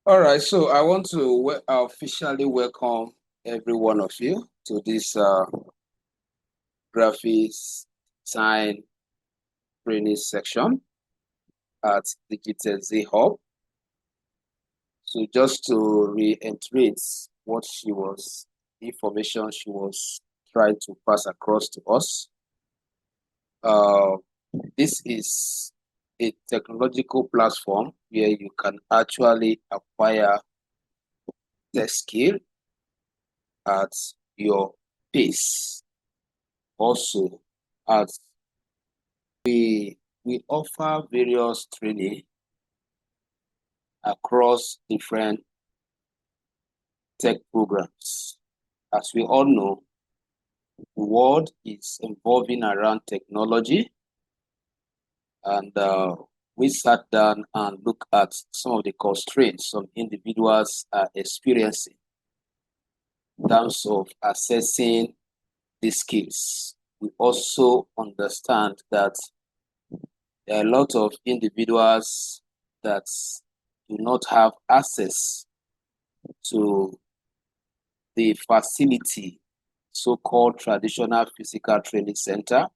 All right, so I want to officially welcome every one of you to this graphics design training section at Digitech Zeal. So just to reiterate what information she was trying to pass across to us. This is a technological platform where you can actually acquire the skill at your pace. Also, as we offer various training across different tech programs. As we all know, the world is evolving around technology, and we sat down and looked at some of the constraints some individuals are experiencing in terms of assessing the skills. We also understand that there are a lot of individuals that do not have access to the facility, so-called traditional physical training center.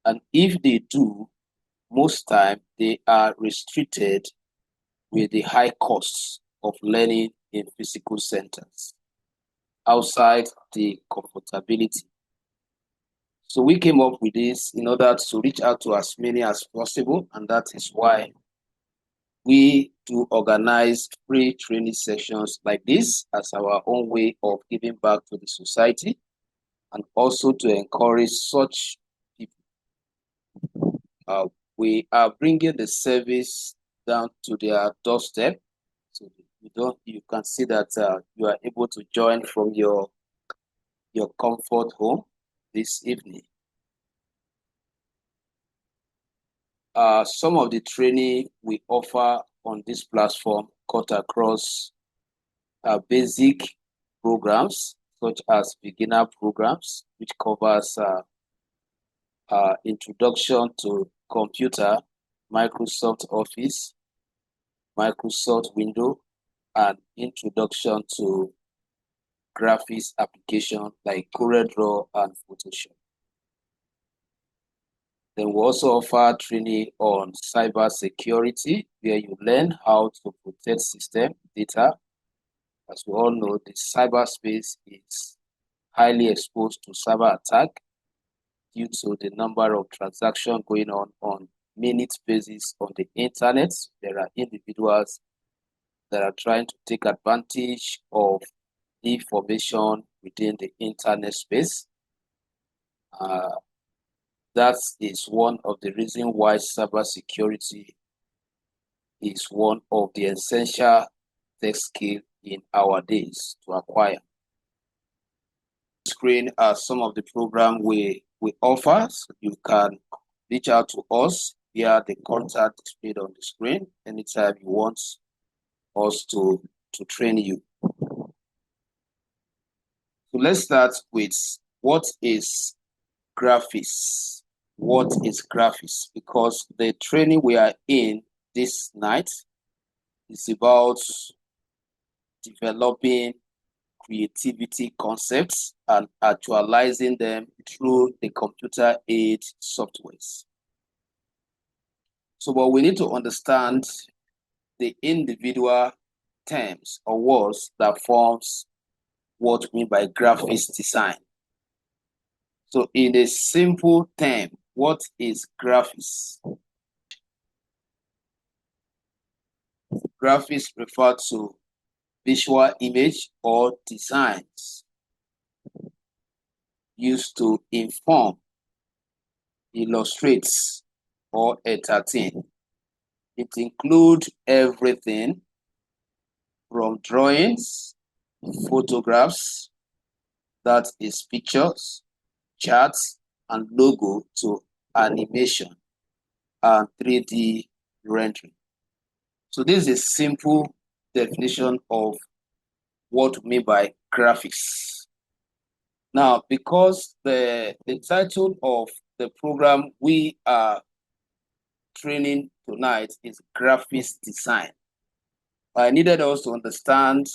And if they do, most time they are restricted with the high costs of learning in physical centers outside the comfortability. So we came up with this in order to reach out to as many as possible, and that is why we do organize free training sessions like this as our own way of giving back to the society and also to encourage such people. We are bringing the service down to their doorstep. So you can see that you are able to join from your comfort home this evening. Some of the training we offer on this platform cut across basic programs such as beginner programs, which covers introduction to computer, Microsoft Office, Microsoft Windows, and introduction to graphics application like CorelDRAW and Photoshop. Then we also offer training on cyber security, where you learn how to protect system data. As we all know, the cyberspace is highly exposed to cyber attack due to the number of transactions going on minute basis on the internet. There are individuals that are trying to take advantage of information within the internet space. That is one of the reasons why cybersecurity is one of the essential tech skills in our days to acquire. Screen are some of the programs we offer. So you can reach out to us via the contact displayed on the screen anytime you want us to train you. So let's start with what is graphics. What is graphics? Because the training we are in this night is about developing creativity concepts and actualizing them through the computer-aided softwares. So, but we need to understand the individual terms or words that forms what we mean by graphics design. So in a simple term, what is graphics? Graphics refer to visual image or designs used to inform, illustrate, or entertain. It includes everything from drawings, photographs, that is pictures, charts, and logo, to animation and 3D rendering. So this is a simple definition of what we mean by graphics. Now, because the title of the program we are training tonight is graphics design. I needed us to understand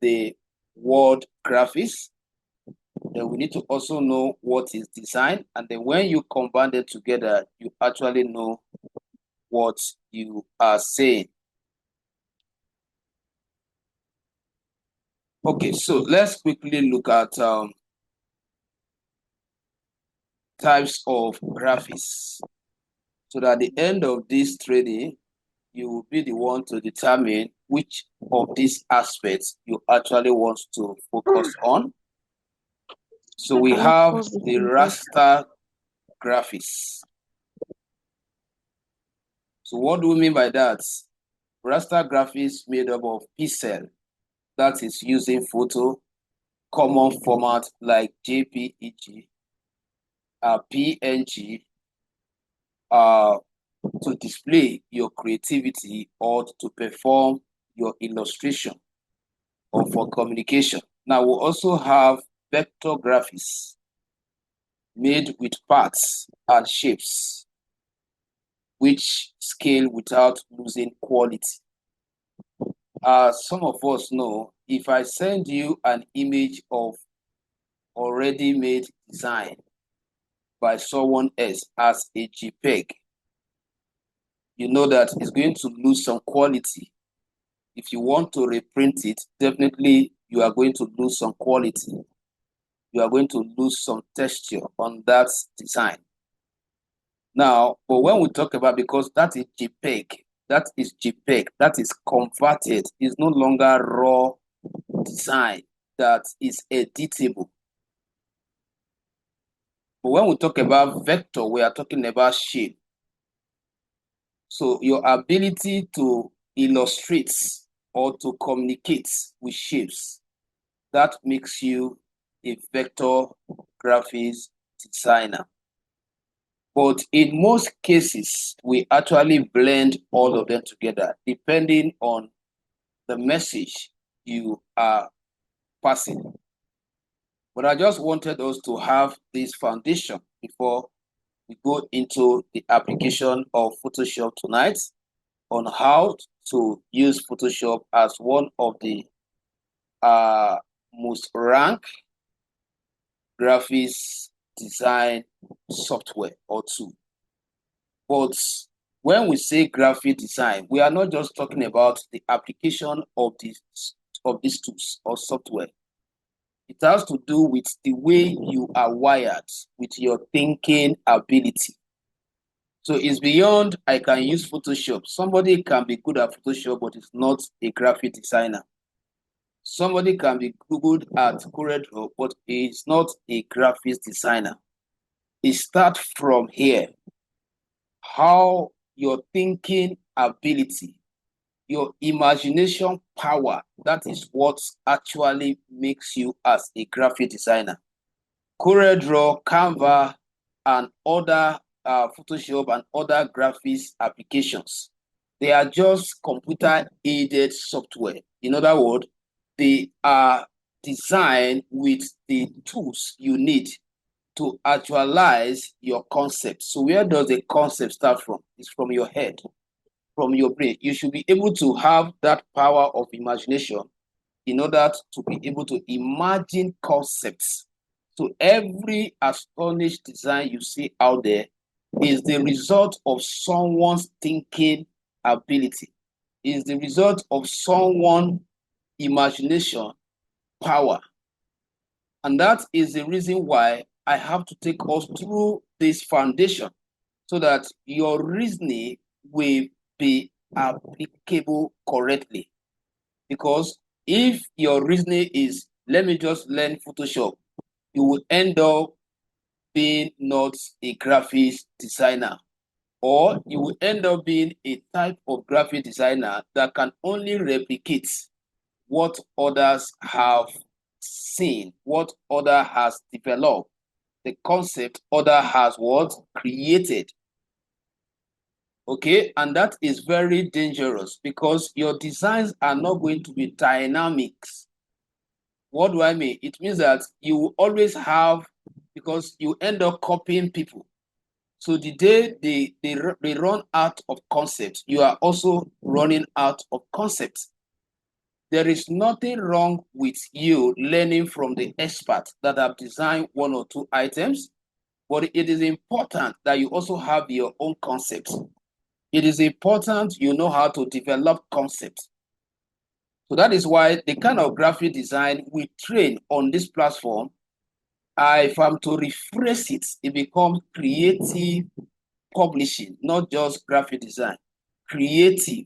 the word graphics. Then we need to also know what is design. And then when you combine them together, you actually know what you are saying. Okay, so let's quickly look at types of graphics. So that at the end of this training, you will be the one to determine which of these aspects you actually want to focus on. So we have the raster graphics. So what do we mean by that? Raster graphics made up of pixel, that is using photo, common format like JPEG, PNG, to display your creativity or to perform your illustration or for communication. Now we also have vector graphics made with parts and shapes, which scale without losing quality. As some of us know, if I send you an image of already made design by someone else as a JPEG, you know that it's going to lose some quality. If you want to reprint it, definitely you are going to lose some quality. You are going to lose some texture on that design. Now, but when we talk about, because that is JPEG, that is JPEG, that is converted, is no longer raw design that is editable. But when we talk about vector, we are talking about shape. So your ability to illustrate or to communicate with shapes, that makes you a vector graphics designer. But in most cases, we actually blend all of them together depending on the message you are passing. But I just wanted us to have this foundation before we go into the application of Photoshop tonight on how to use Photoshop as one of the most ranked graphics design software or tool. But when we say graphic design, we are not just talking about the application of these tools or software. It has to do with the way you are wired with your thinking ability. So it's beyond I can use Photoshop. Somebody can be good at Photoshop, but is not a graphic designer. Somebody can be good at CorelDRAW, but is not a graphics designer. It starts from here. How your thinking ability, your imagination power, that is what actually makes you as a graphic designer. CorelDRAW, Canva, and other Photoshop and other graphics applications, they are just computer-aided software. In other words, they are designed with the tools you need to actualize your concept. So where does the concept start from? It's from your head, from your brain. You should be able to have that power of imagination in order to be able to imagine concepts. So every astonished design you see out there is the result of someone's thinking ability, is the result of someone's imagination power. And that is the reason why I have to take us through this foundation so that your reasoning will be applicable correctly. Because if your reasoning is, let me just learn Photoshop, you will end up being not a graphics designer, or you will end up being a type of graphic designer that can only replicate what others have seen, what other has developed, the concept other has what created. Okay, and that is very dangerous because your designs are not going to be dynamics. What do I mean? It means that you will always have, because you end up copying people. So the day they run out of concepts, you are also running out of concepts. there is nothing wrong with you learning from the experts that have designed one or two items, but it is important that you also have your own concepts. It is important you know how to develop concepts. So that is why the kind of graphic design we train on this platform, if I'm to rephrase it, it becomes creative publishing, not just graphic design. Creative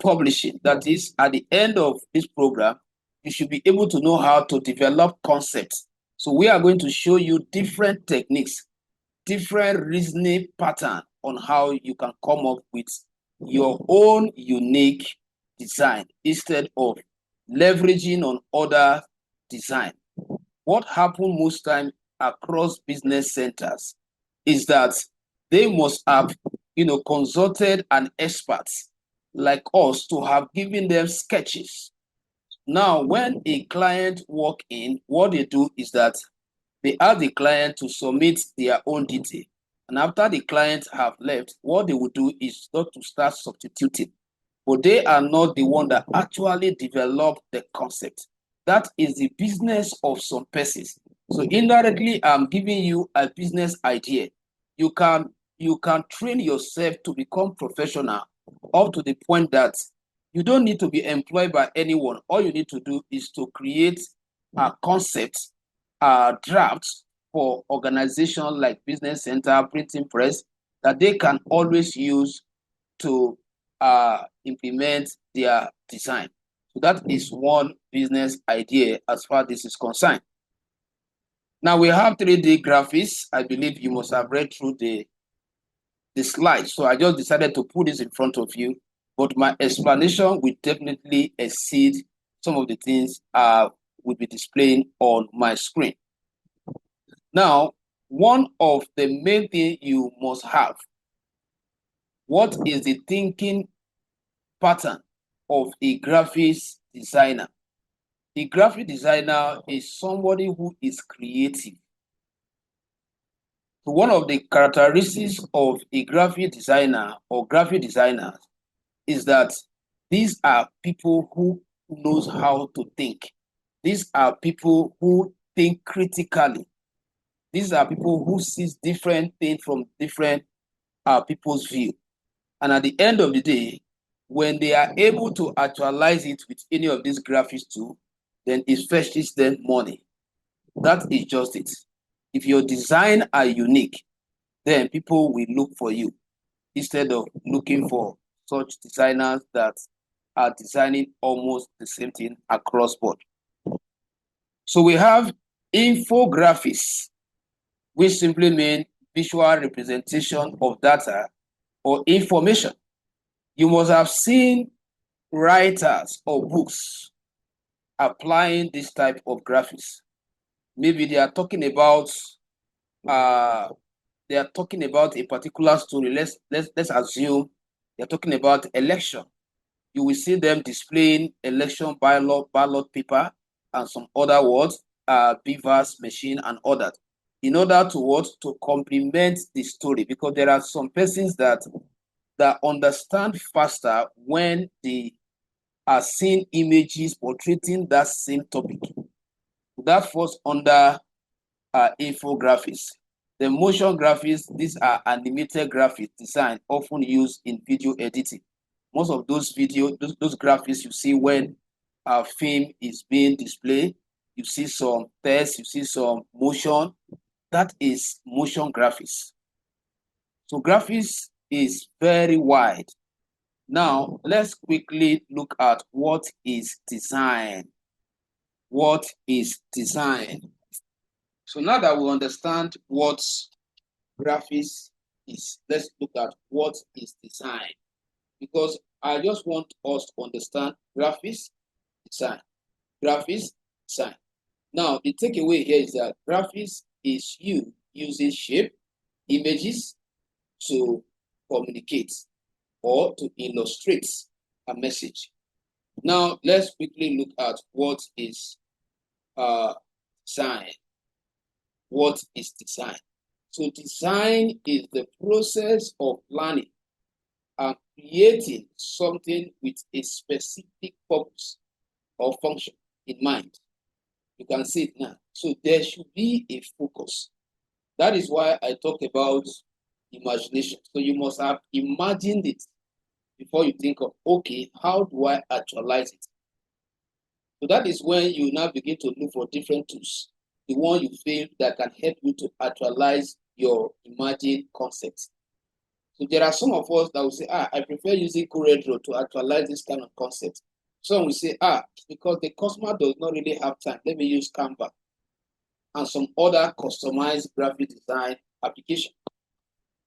publishing. That is, at the end of this program, you should be able to know how to develop concepts. So we are going to show you different techniques, different reasoning pattern on how you can come up with your own unique design instead of leveraging on other design. What happens most time across business centers is that they must have, consulted an expert like us to have given them sketches. Now, when a client walk in, what they do is that they ask the client to submit their own detail. And after the client have left, what they will do is not to start substituting. But they are not the one that actually developed the concept. That is the business of some persons. So indirectly, I'm giving you a business idea. You can train yourself to become professional up to the point that you don't need to be employed by anyone. All you need to do is to create a concept, drafts for organizations like business center, printing press, that they can always use to implement their design. So that is one business idea as far as this is concerned. Now we have 3D graphics. I believe you must have read through the slides. So I just decided to put this in front of you, but my explanation will definitely exceed some of the things will be displaying on my screen. Now, one of the main things you must have, what is the thinking pattern of a graphics designer? A graphic designer is somebody who is creative. So one of the characteristics of a graphic designer or graphic designers is that these are people who knows how to think. These are people who think critically. These are people who sees different things from different people's view. And at the end of the day, when they are able to actualize it with any of these graphics too, then it fetches them money. That is just it. If your design are unique, then people will look for you instead of looking for such designers that are designing almost the same thing across board. So we have infographics, which simply means visual representation of data or information. You must have seen writers or books applying this type of graphics. Maybe they are talking about a particular story. Let's assume they're talking about election. You will see them displaying election ballot paper and some other words, beavers, machine, and others, in order to complement the story, because there are some persons that understand faster when they are seeing images portraying that same topic. That falls under infographics. The motion graphics, these are animated graphics design often used in video editing. Most of those graphics you see when a film is being displayed, you see some text, you see some motion. That is motion graphics. So graphics is very wide. Now, let's quickly look at what is design. What is design? So now that we understand what graphics is, let's look at what is design. Because I just want us to understand graphics, design. Graphics, design. Now, the takeaway here is that graphics is you using shape, images to communicate or to illustrate a message. Now, let's quickly look at what is design. What is design? So design is the process of planning and creating something with a specific purpose. or function in mind. You can see it now. So there should be a focus. That is why I talk about imagination. So you must have imagined it before you think of, okay, how do I actualize it? So that is when you now begin to look for different tools, the one you feel that can help you to actualize your imagined concepts. So there are some of us that will say, I prefer using CorelDRAW to actualize this kind of concept. Some will say, because the customer does not really have time, let me use Canva and some other customized graphic design application.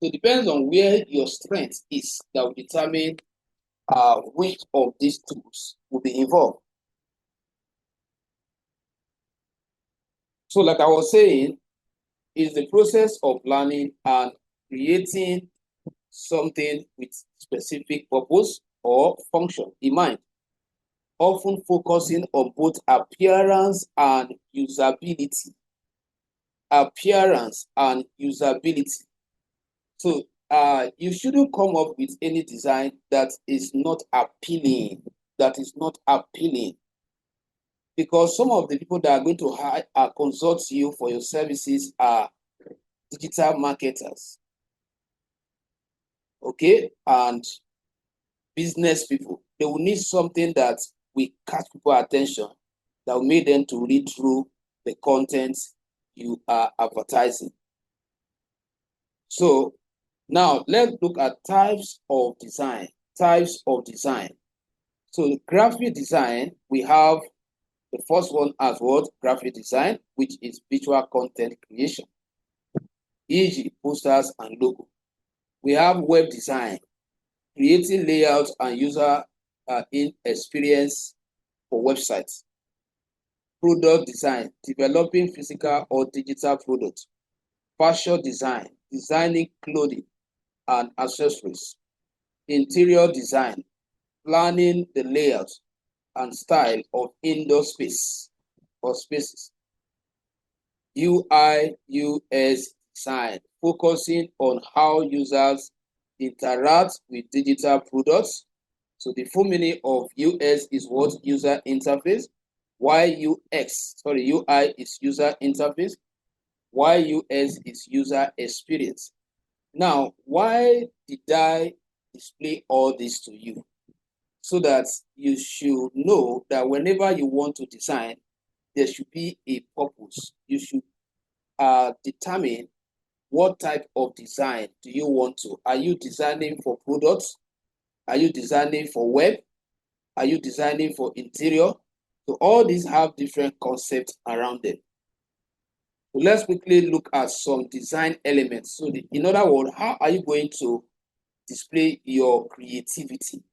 So it depends on where your strength is that will determine which of these tools will be involved. So like I was saying, is the process of learning and creating something with specific purpose or function in mind, often focusing on both appearance and usability. Appearance and usability. So you shouldn't come up with any design that is not appealing, because some of the people that are going to consult you for your services are digital marketers, okay, and business people. They will need something that will catch people's attention, that will make them to read through the content you are advertising. So now let's look at types of design. So graphic design, we have the first one as what? Graphic design, which is visual content creation, e.g. posters and logo. We have web design, creating layouts and user experience for websites. Product design, developing physical or digital products. Fashion design, designing clothing and accessories. Interior design, planning the layout and style of indoor space or spaces. UI, UX design, focusing on how users interact with digital products. So the full meaning of UX is what? User interface. UI is user interface. UX is user experience. Now, why did I display all this to you? So that you should know that whenever you want to design, there should be a purpose. You should determine what type of design do you want to. Are you designing for products? Are you designing for web? Are you designing for interior? So all these have different concepts around them. So let's quickly look at some design elements. So in other words, how are you going to display your creativity?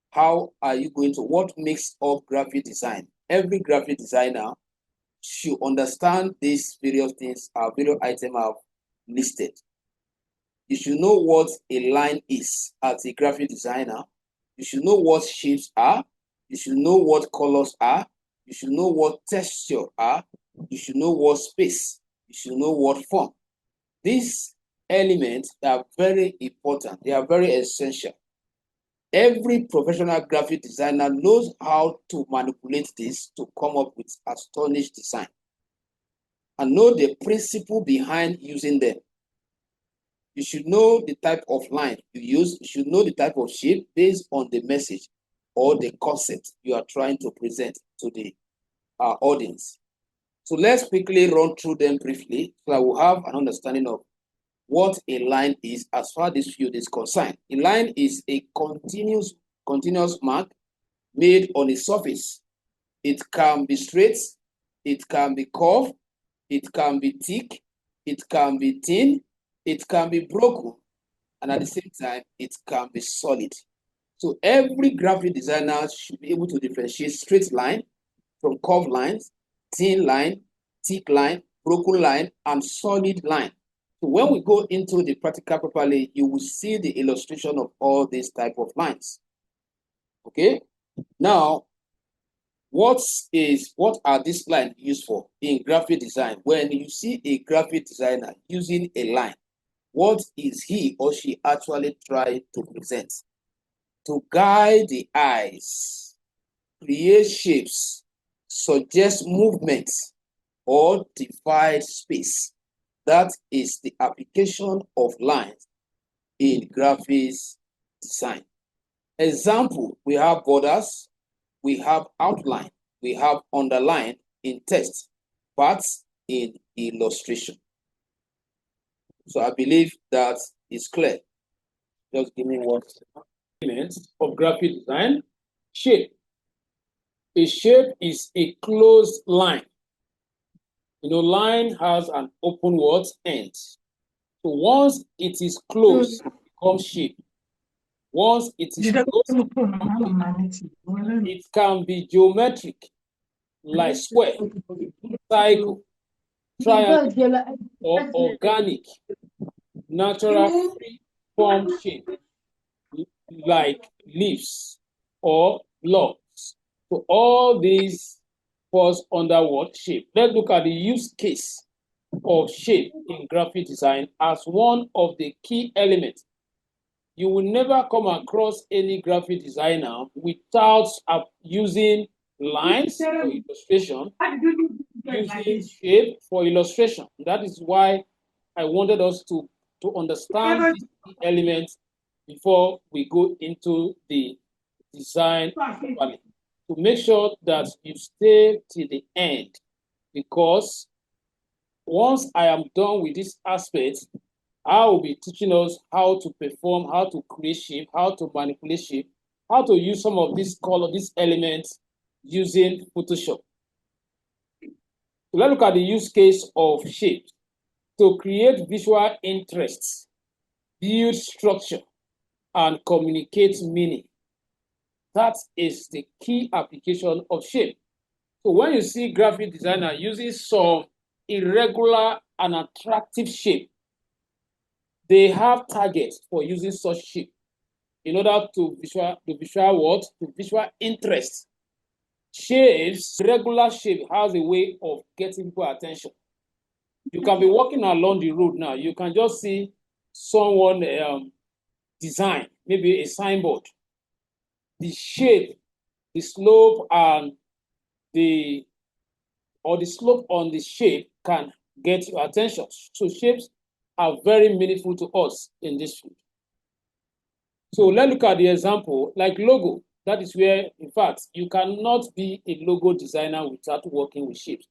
How are you going to, what makes up graphic design? Every graphic designer should understand these various things, various items I've listed. You should know what a line is as a graphic designer. You should know what shapes are. You should know what colors are. You should know what texture are. You should know what space. You should know what form. These elements are very important. They are very essential. Every professional graphic designer knows how to manipulate this to come up with astonished design and know the principle behind using them. You should know the type of line you use. You should know the type of shape based on the message or the concept you are trying to present to the audience. So let's quickly run through them briefly so that we'll have an understanding of what a line is as far as this field is concerned. A line is a continuous mark made on a surface. It can be straight, it can be curved, it can be thick, it can be thin, it can be broken, and at the same time, it can be solid. So every graphic designer should be able to differentiate straight line from curved lines, thin line, thick line, broken line, and solid line. So when we go into the practical properly, you will see the illustration of all these type of lines. Okay. Now, what are these lines used for in graphic design? When you see a graphic designer using a line, what is he or she actually trying to present? To guide the eyes. create shapes, suggest movement, or divide space. That is the application of lines in graphics design. Example, we have borders, we have outline, we have underline in text, parts in illustration. So I believe that is clear. Just give me one elements of graphic design. Shape. A shape is a closed line. You know, line has an open what end. So once it is closed, it becomes shape. Once it is closed, it can be geometric, like square, cycle, triangle, or organic, natural free form shape, like leaves or blocks. So all these falls under what shape? Let's look at the use case of shape in graphic design as one of the key elements. You will never come across any graphic designer without using lines for illustration, using shape for illustration. That is why I wanted us to understand these key elements before we go into the design properly. To make sure that you stay till the end, because once I am done with this aspect, I will be teaching us how to perform, how to create shape, how to manipulate shape, how to use some of these color, these elements using Photoshop. So let's look at the use case of shape. To create visual interests, build structure, and communicate meaning. That is the key application of shape. So when you see graphic designer using some irregular and attractive shape, they have targets for using such shape in order to visual interest. Shapes, regular shape has a way of getting people attention. You can be walking along the road now, you can just see someone design, maybe a signboard. The shape, the slope, and the slope on the shape can get your attention. So shapes are very meaningful to us in this field. So let's look at the example, like logo. That is where, in fact, you cannot be a logo designer without working with shapes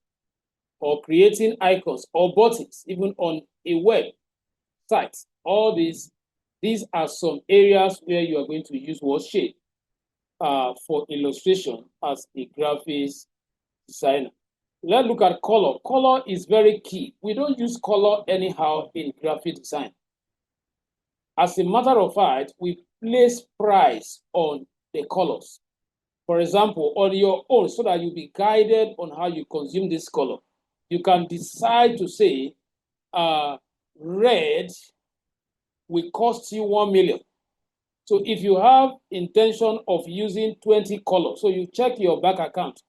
or creating icons or buttons, even on a web site. All these are some areas where you are going to use what shape for illustration as a graphics designer. Let's look at color. Color is very key. We don't use color anyhow in graphic design. As a matter of fact, we place price on the colors. For example, on your own, so that you'll be guided on how you consume this color. You can decide to say, red will cost you 1 million. So if you have intention of using 20 colors, so you check your bank account,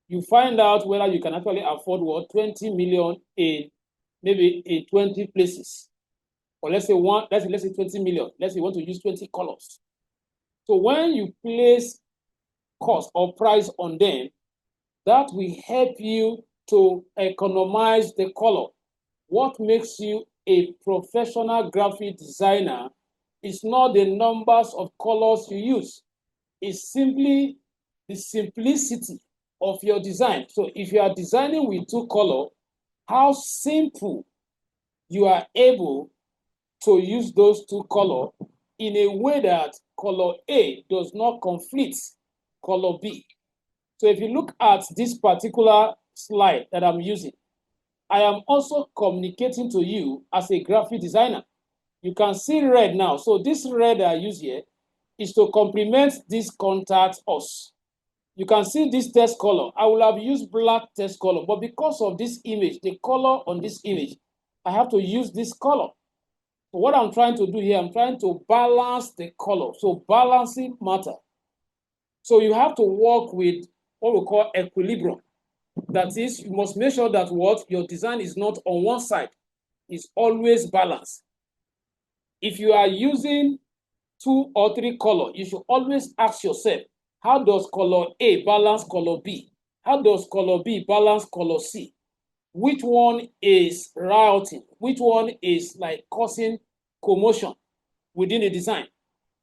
you find out whether you can actually afford what 20 million in maybe in 20 places. Or let's say 20 million. Let's say you want to use 20 colors. So when you place cost or price on them, that will help you to economize the color. What makes you a professional graphic designer is not the numbers of colors you use. It's simply the simplicity of your design. So if you are designing with 2 colors, how simple you are able to use those 2 colors in a way that color A does not conflict color B. So if you look at this particular slide that I'm using, I am also communicating to you as a graphic designer. You can see red now. So this red I use here is to complement this contact us. You can see this text color. I will have used black text color, but because of this image, the color on this image, I have to use this color. So what I'm trying to do here, I'm trying to balance the color. So balancing matter. So you have to work with what we call equilibrium. That is, you must make sure that what your design is not on one side, is always balanced. If you are using 2 or 3 colors, you should always ask yourself, How does color A balance color B? How does color B balance color C? Which one is rioting? Which one is like causing commotion within the design?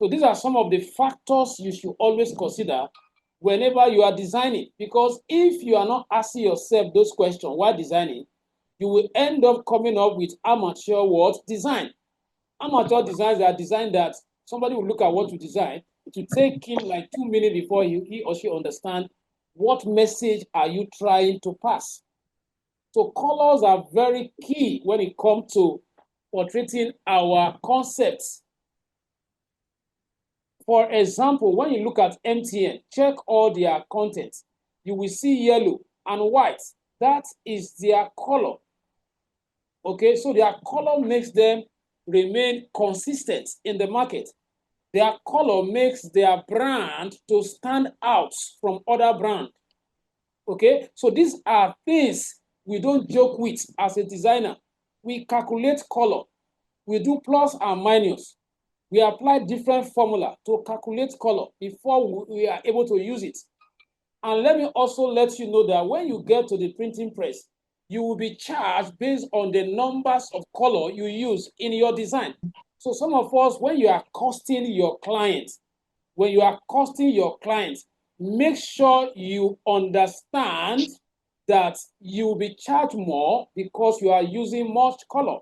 So these are some of the factors you should always consider whenever you are designing. Because if you are not asking yourself those questions while designing, you will end up coming up with amateur what design. Amateur designs are design that somebody will look at what you design. It will take him like 2 minutes before he or she understand what message are you trying to pass. So colors are very key when it comes to portraying our concepts. For example, when you look at MTN, check all their content. You will see yellow and white. That is their color. Okay, so their color makes them remain consistent in the market. Their color makes their brand to stand out from other brands. Okay, so these are things we don't joke with as a designer. We calculate color. We do plus and minus. We apply different formula to calculate color before we are able to use it. And let me also let you know that when you get to the printing press, you will be charged based on the numbers of color you use in your design. So some of us, when you are costing your clients, make sure you understand that you will be charged more because you are using much color.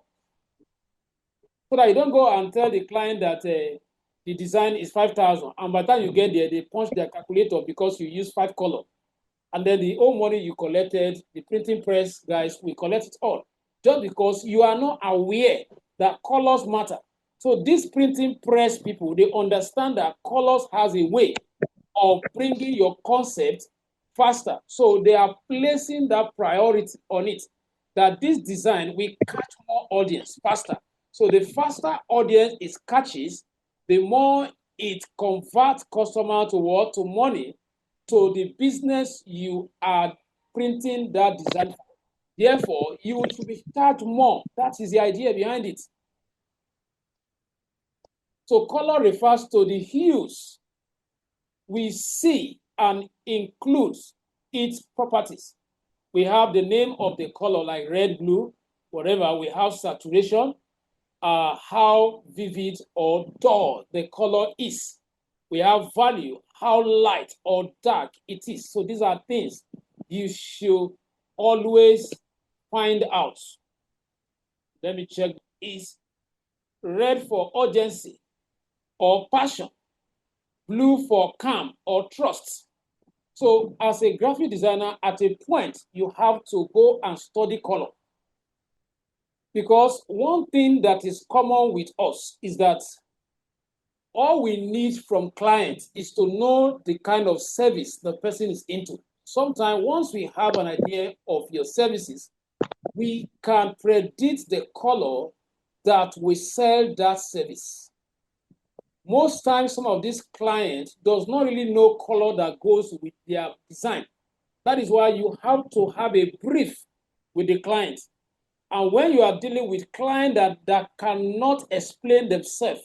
So that you don't go and tell the client that the design is 5,000, and by the time you get there, they punch their calculator because you use 5 color. And then the old money you collected, the printing press guys will collect it all. Just because you are not aware that colors matter. So these printing press people, they understand that colors has a way of bringing your concept faster. So they are placing that priority on it, that this design will catch more audience faster. So the faster audience it catches, the more it converts customer to what? To money, to the business you are printing that design for. Therefore, you should be charged more. That is the idea behind it. So color refers to the hues we see and includes its properties. We have the name of the color like red, blue, whatever. We have saturation, how vivid or dull the color is. We have value, how light or dark it is. So these are things you should always find out. Let me check. Is red for urgency or passion? Blue for calm or trust? So as a graphic designer, at a point, you have to go and study color. Because one thing that is common with us is that all we need from clients is to know the kind of service the person is into. Sometimes once we have an idea of your services, we can predict the color that will sell that service. Most times, some of these clients does not really know color that goes with their design. That is why you have to have a brief with the client. And when you are dealing with clients that cannot explain themselves,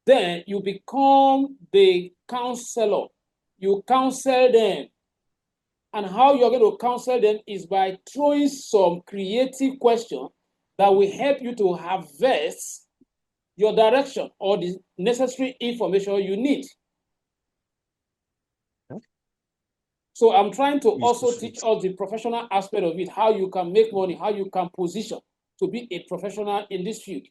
then you become the counselor. You counsel them. And how you're going to counsel them is by throwing some creative question that will help you to harvest your direction or the necessary information you need. So I'm trying to also teach us the professional aspect of it, how you can make money, how you can position to be a professional in this field.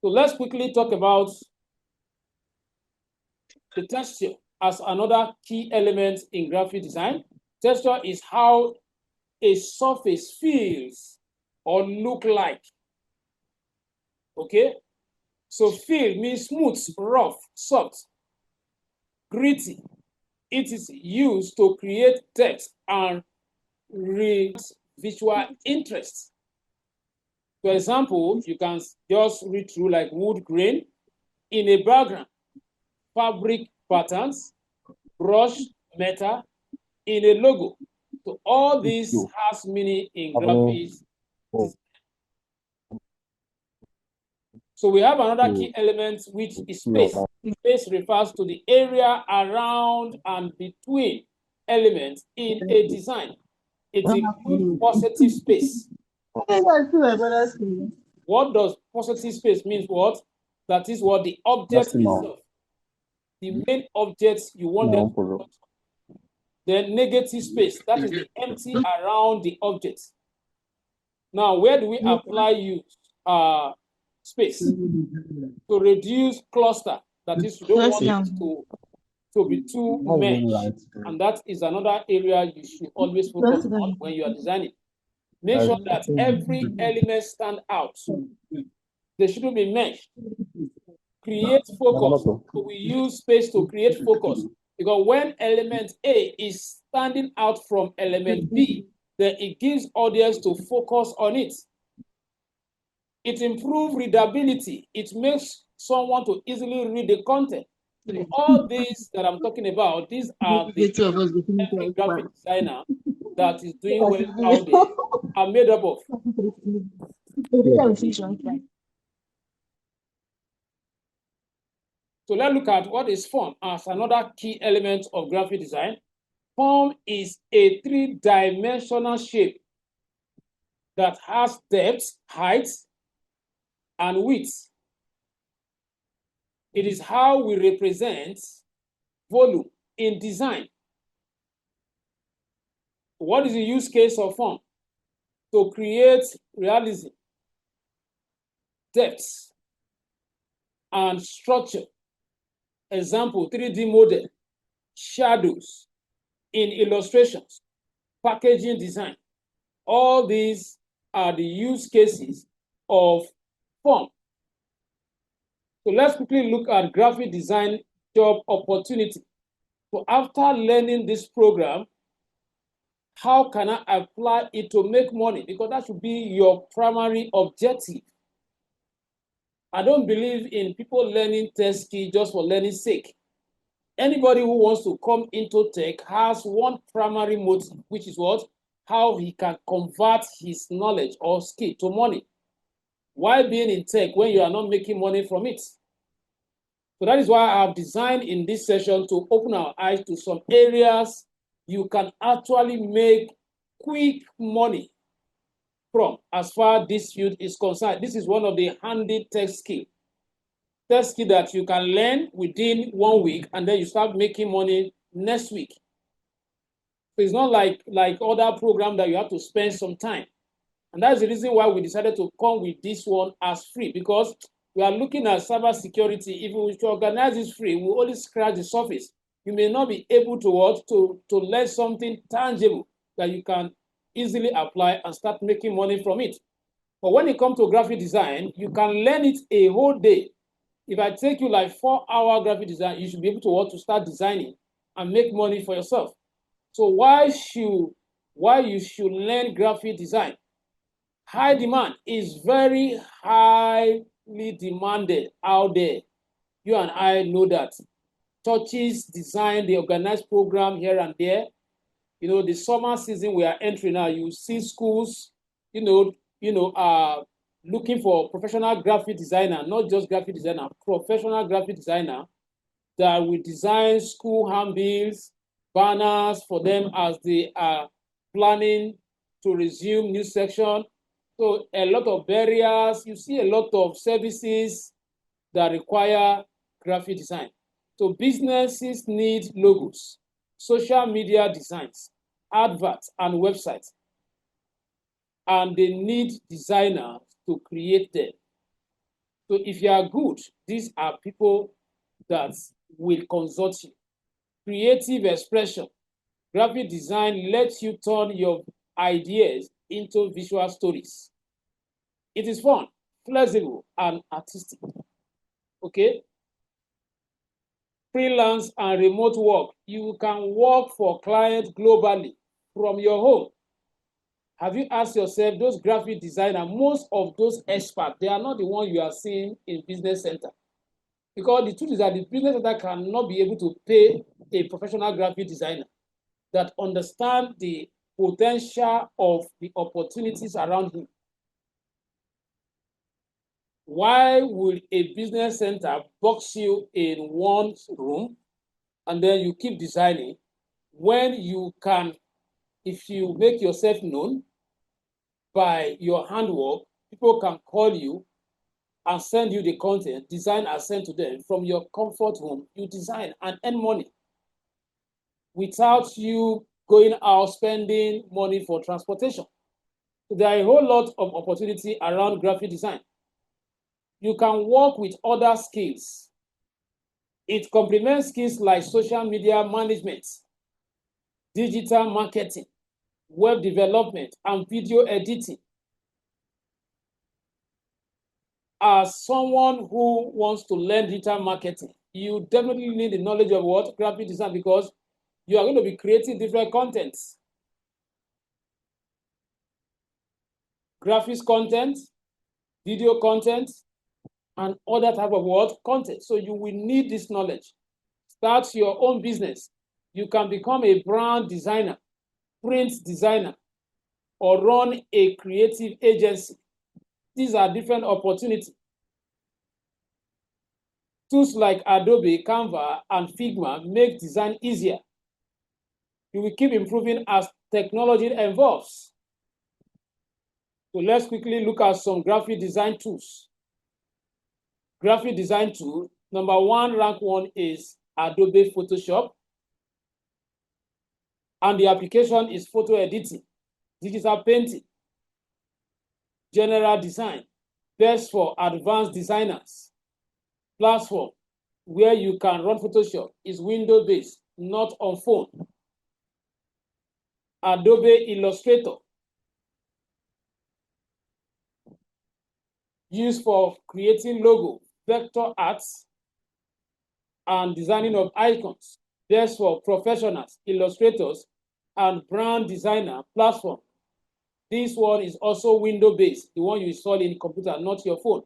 So let's quickly talk about the texture as another key element in graphic design. Texture is how a surface feels or look like. Okay? So feel means smooth, rough, soft, gritty. It is used to create text and visual interest. For example, you can just read through like wood grain in a background, fabric patterns, brush metal in a logo. So all this has meaning in graphics. So we have another key element, which is space. Space refers to the area around and between elements in a design. It includes positive space. What does positive space mean? What? That is what the object itself. The main objects you want them to touch. Then negative space, that is the empty around the object. Now, where do we apply use space? To reduce cluster. That is, you don't want it to be too meshed. And that is another area you should always focus on when you are designing. Make sure that every element stand out. They shouldn't be meshed. Create focus. So we use space to create focus. Because when element A is standing out from element B, then it gives audience to focus on it. It improves readability. It makes someone to easily read the content. All these that I'm talking about, these are the every graphic designer that is doing well out there are made up of. So let's look at what is form as another key element of graphic design. Form is a three-dimensional shape that has depth, height, and width. It is how we represent volume in design. What is the use case of form? To create realism, depth, and structure. Example, 3D model, shadows in illustrations, packaging design. All these are the use cases of form. So let's quickly look at graphic design job opportunity. So after learning this program, how can I apply it to make money? Because that should be your primary objective. I don't believe in people learning tech skill just for learning's sake. Anybody who wants to come into tech has one primary motive, which is what? How he can convert his knowledge or skill to money. Why being in tech when you are not making money from it? So that is why I have designed in this session to open our eyes to some areas you can actually make quick money from as far as this field is concerned. This is one of the handy tech skills. Tech skill that you can learn within 1 week and then you start making money next week. So it's not like other programs that you have to spend some time. And that's the reason why we decided to come with this one as free, because we are looking at cybersecurity. If we organize this free, we only scratch the surface. You may not be able to learn something tangible that you can easily apply and start making money from it. But when it comes to graphic design, you can learn it a whole day. If I take you like 4-hour graphic design, you should be able to start designing and make money for yourself. So why you should learn graphic design? High demand is very highly demanded out there. You and I know that. Churches design, they organize program here and there. You know, the summer season we are entering now, you see schools, looking for professional graphic designer, not just graphic designer, professional graphic designer that will design school handbills, banners for them as they are planning to resume new section. So a lot of barriers, you see a lot of services that require graphic design. So businesses need logos, social media designs, adverts, and websites. And they need designers to create them. So if you are good, these are people that will consult you. Creative expression. Graphic design lets you turn your ideas into visual stories. It is fun, flexible, and artistic. Okay? Freelance and remote work. You can work for clients globally from your home. Have you asked yourself, those graphic designers, most of those experts, they are not the ones you are seeing in business center. Because the truth is that the business center cannot be able to pay a professional graphic designer that understand the potential of the opportunities around him. Why will a business center box you in one room and then you keep designing when you can, if you make yourself known by your handwork, people can call you and send you the content, design and send to them from your comfort home. You design and earn money without you going out spending money for transportation. So there are a whole lot of opportunity around graphic design. You can work with other skills. It complements skills like social media management, digital marketing, web development, and video editing. As someone who wants to learn digital marketing, you definitely need the knowledge of what? Graphic design, because you are going to be creating different contents. Graphics content, video content, and other type of what? Content. So you will need this knowledge. Start your own business. You can become a brand designer, print designer, or run a creative agency. These are different opportunities. Tools like Adobe, Canva, and Figma make design easier. You will keep improving as technology evolves. So let's quickly look at some graphic design tools. Graphic design tool, number one, rank one is Adobe Photoshop. And the application is photo editing, digital painting, general design, best for advanced designers. Platform where you can run Photoshop is Windows-based, not on phone. Adobe Illustrator, used for creating logo, vector arts, and designing of icons. Best for professionals, illustrators, and brand designer. Platform. This one is also window-based, the one you install in the computer, not your phone.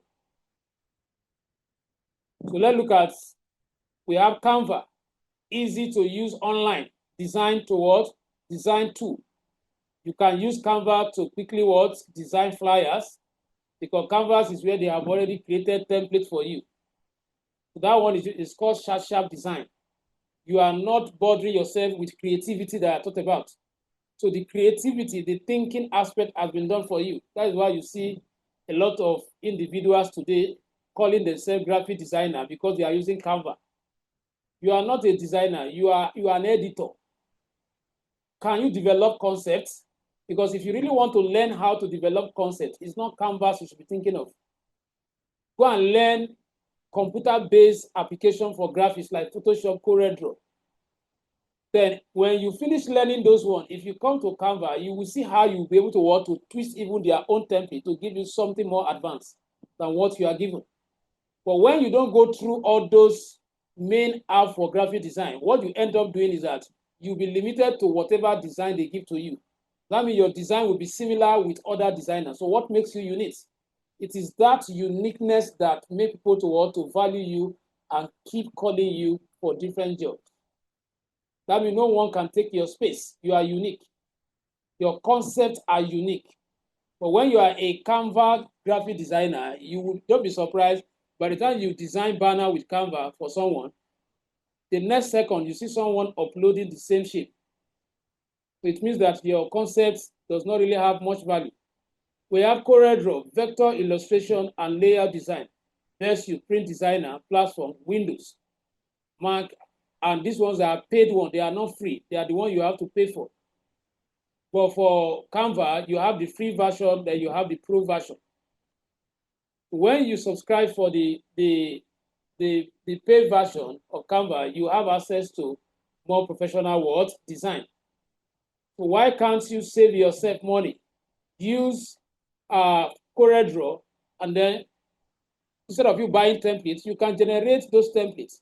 So let's look at, we have Canva, easy to use online, designed towards design tool. You can use Canva to quickly what? Design flyers, because Canvas is where they have already created templates for you. So that one is called sharp design. You are not bothering yourself with creativity that I talked about. So the creativity, the thinking aspect has been done for you. That is why you see a lot of individuals today calling themselves graphic designer, because they are using Canva. You are not a designer, you are an editor. Can you develop concepts? Because if you really want to learn how to develop concepts, it's not Canvas you should be thinking of. Go and learn computer-based application for graphics like Photoshop, CorelDRAW. Then when you finish learning those ones, if you come to Canva, you will see how you'll be able to work to twist even their own template to give you something more advanced than what you are given. But when you don't go through all those main apps for graphic design, what you end up doing is that you'll be limited to whatever design they give to you. That means your design will be similar with other designers. So what makes you unique? It is that uniqueness that makes people to want to value you and keep calling you for different jobs. That means no one can take your space. You are unique. Your concepts are unique. But when you are a Canva graphic designer, you will don't be surprised by the time you design banner with Canva for someone, the next second you see someone uploading the same shape. So it means that your concept does not really have much value. We have CorelDRAW, vector illustration, and layout design. Best you print designer, platform, Windows, Mac, and these ones are paid ones. They are not free. They are the one you have to pay for. But for Canva, you have the free version, then you have the pro version. When you subscribe for the paid version of Canva, you have access to more professional work design. So why can't you save yourself money? Use CorelDRAW, and then instead of you buying templates, you can generate those templates.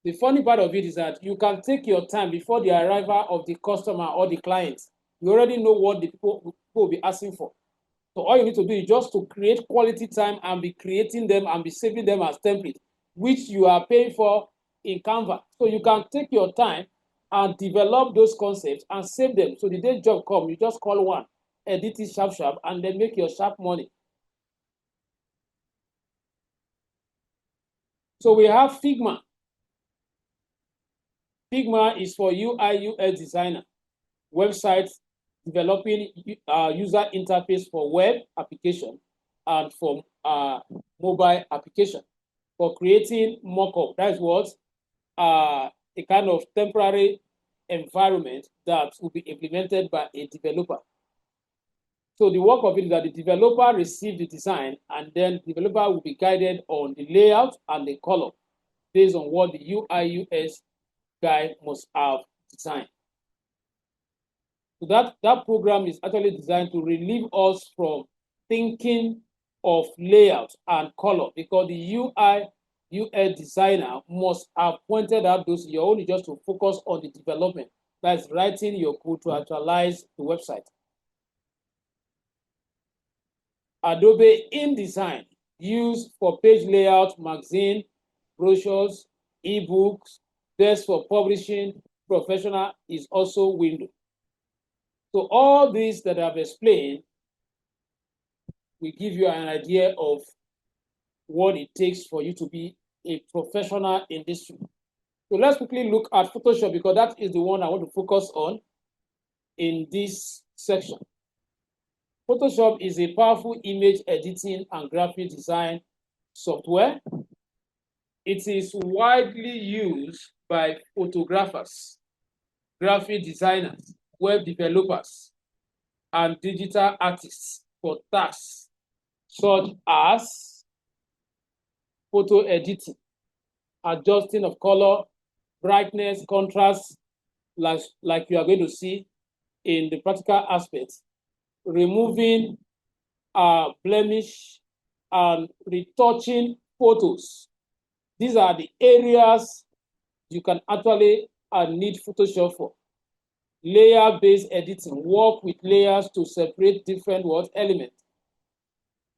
The funny part of it is that you can take your time before the arrival of the customer or the client. You already know what the people will be asking for. So all you need to do is just to create quality time and be creating them and be saving them as templates, which you are paying for in Canva. So you can take your time and develop those concepts and save them. So the day job comes, you just call one, edit it sharp, and then make your sharp money. So we have Figma. Figma is for UI UX designer, websites developing user interface for web application and for mobile application, for creating mock-up. That's what a kind of temporary environment that will be implemented by a developer. So the work of it is that the developer receives the design, and then the developer will be guided on the layout and the color based on what the UI UX guy must have designed. So that program is actually designed to relieve us from thinking of layout and color, because the UI UX designer must have pointed out those. You're only just to focus on the development. That's writing your code to actualize the website. Adobe InDesign, used for page layout, magazine, brochures, ebooks, best for publishing, professional, is also window. So all these that I've explained will give you an idea of what it takes for you to be a professional in this field. So let's quickly look at Photoshop, because that is the one I want to focus on in this section. Photoshop is a powerful image editing and graphic design software. It is widely used by photographers, graphic designers, web developers, and digital artists for tasks such as photo editing, adjusting of color, brightness, contrast, like you are going to see in the practical aspects, removing blemish, and retouching photos. These are the areas you can actually need Photoshop for. Layer-based editing, work with layers to separate different elements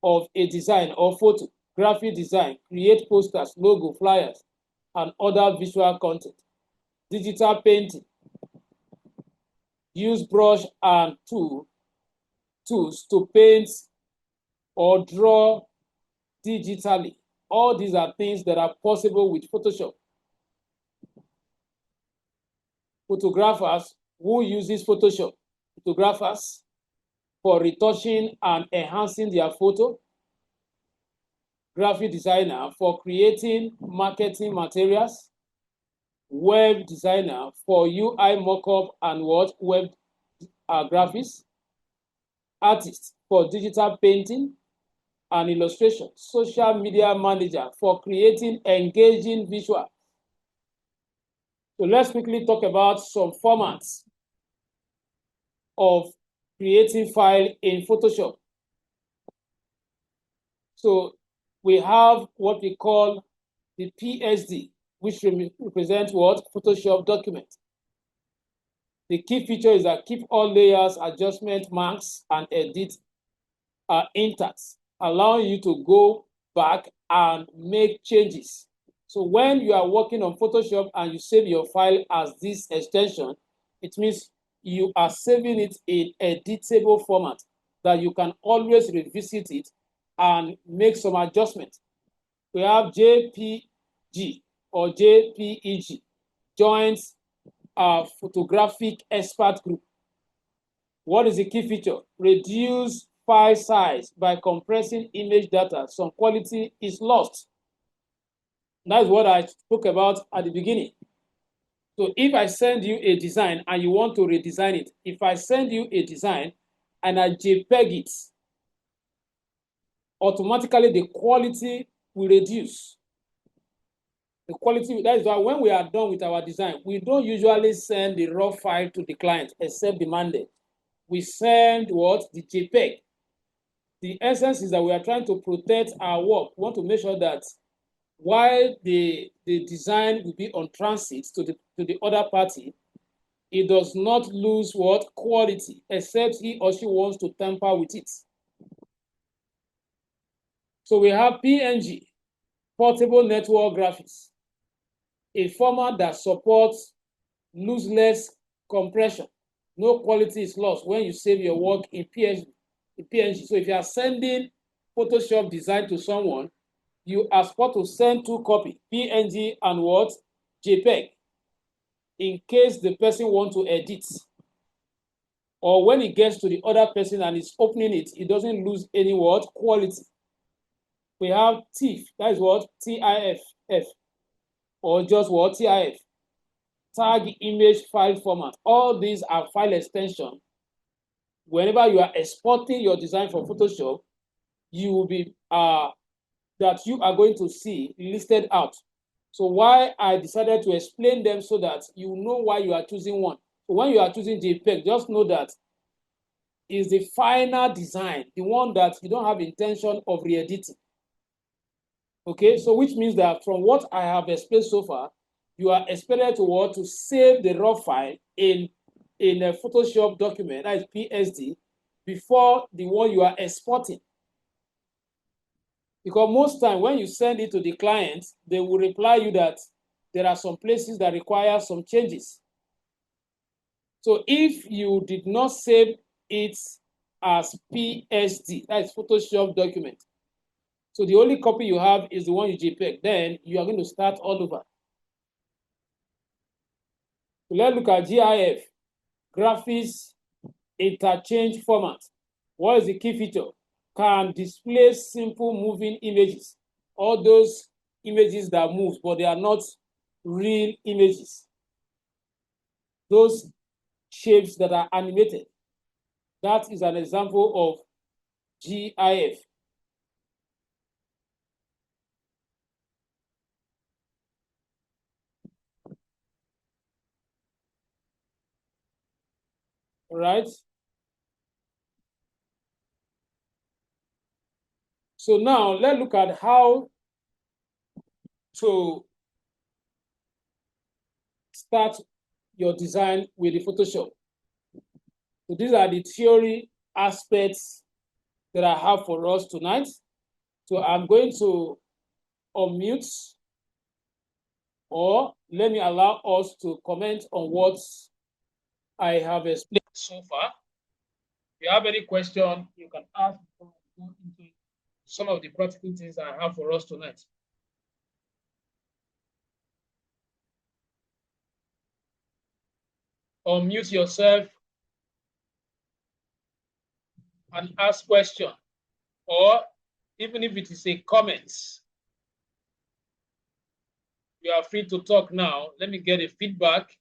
of a design or photo. Graphic design, create posters, logo, flyers, and other visual content. Digital painting, use brush and tools to paint or draw digitally. All these are things that are possible with Photoshop. Photographers, who uses Photoshop? Photographers for retouching and enhancing their photo. Graphic designer for creating marketing materials. Web designer for UI mockup and web graphics. Artist for digital painting and illustration. Social media manager for creating engaging visual. So let's quickly talk about some formats of creating file in Photoshop. So we have what we call the PSD, which represents what? Photoshop document. The key feature is that keep all layers, adjustment, marks, and edit intact, allowing you to go back and make changes. So when you are working on Photoshop and you save your file as this extension, it means you are saving it in a editable format that you can always revisit it and make some adjustments. We have JPG or JPEG, Joint Photographic Expert Group. What is the key feature? Reduce file size by compressing image data. Some quality is lost. That's what I spoke about at the beginning. So if I send you a design and you want to redesign it, if I send you a design and I JPEG it, automatically the quality will reduce. The quality, that is why when we are done with our design, we don't usually send the raw file to the client except demanded. We send what? The JPEG. The essence is that we are trying to protect our work. We want to make sure that while the design will be on transit to the other party, it does not lose what? Quality, except he or she wants to tamper with it. So we have PNG, Portable Network Graphics, a format that supports lossless compression. No quality is lost when you save your work in PNG. So if you are sending Photoshop design to someone you are supposed to send 2 copies, PNG and what? JPEG, in case the person wants to edit. Or when it gets to the other person and is opening it, it doesn't lose any word quality. We have TIFF, that is what? TIFF, or just what? TIF. Tag image file format. All these are file extensions. Whenever you are exporting your design for Photoshop, you will be that you are going to see listed out. So why I decided to explain them so that you know why you are choosing one. So when you are choosing JPEG, just know that is the final design, the one that you don't have intention of re-editing. Okay, so which means that from what I have explained so far, you are expected to want to save the raw file in a Photoshop document, that is PSD, before the one you are exporting. Because most time when you send it to the client, they will reply you that there are some places that require some changes. So if you did not save it as PSD, that is Photoshop document, so the only copy you have is the one you JPEG, then you are going to start all over. So let's look at GIF, graphics interchange format. What is the key feature? Can display simple moving images. All those images that move, but they are not real images. Those shapes that are animated. That is an example of GIF. All right. So now let's look at how to start your design with the Photoshop. So these are the theory aspects that I have for us tonight. So I'm going to unmute, or let me allow us to comment on what I have explained so far. If you have any question, you can ask before we go into some of the practical things I have for us tonight. Unmute yourself and ask question, or even if it is a comment, you are free to talk now. Let me get a feedback,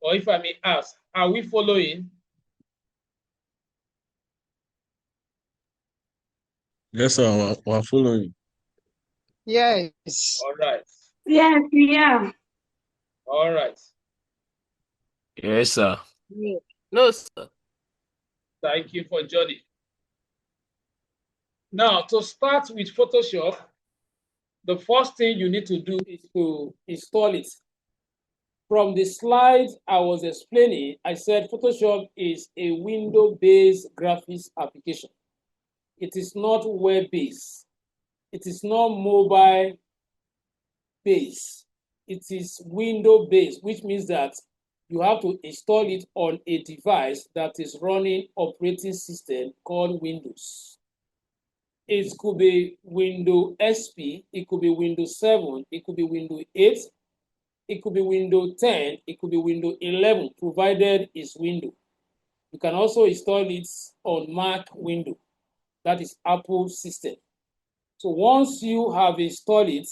or if I may ask, are we following? Yes, sir. We're following. Yes. All right. Yes, we are. All right. Yes, sir. Yeah. No, sir. Thank you for joining. Now, to start with Photoshop, the first thing you need to do is to install it. From the slide I was explaining, I said Photoshop is a window-based graphics application. It is not web-based. It is not mobile-based. It is window-based, which means that you have to install it on a device that is running operating system called Windows. It could be Windows XP, it could be Windows 7, it could be Windows 8, it could be Windows 10, it could be Windows 11, provided it's Windows. You can also install it on Mac Windows, that is Apple system. So once you have installed it,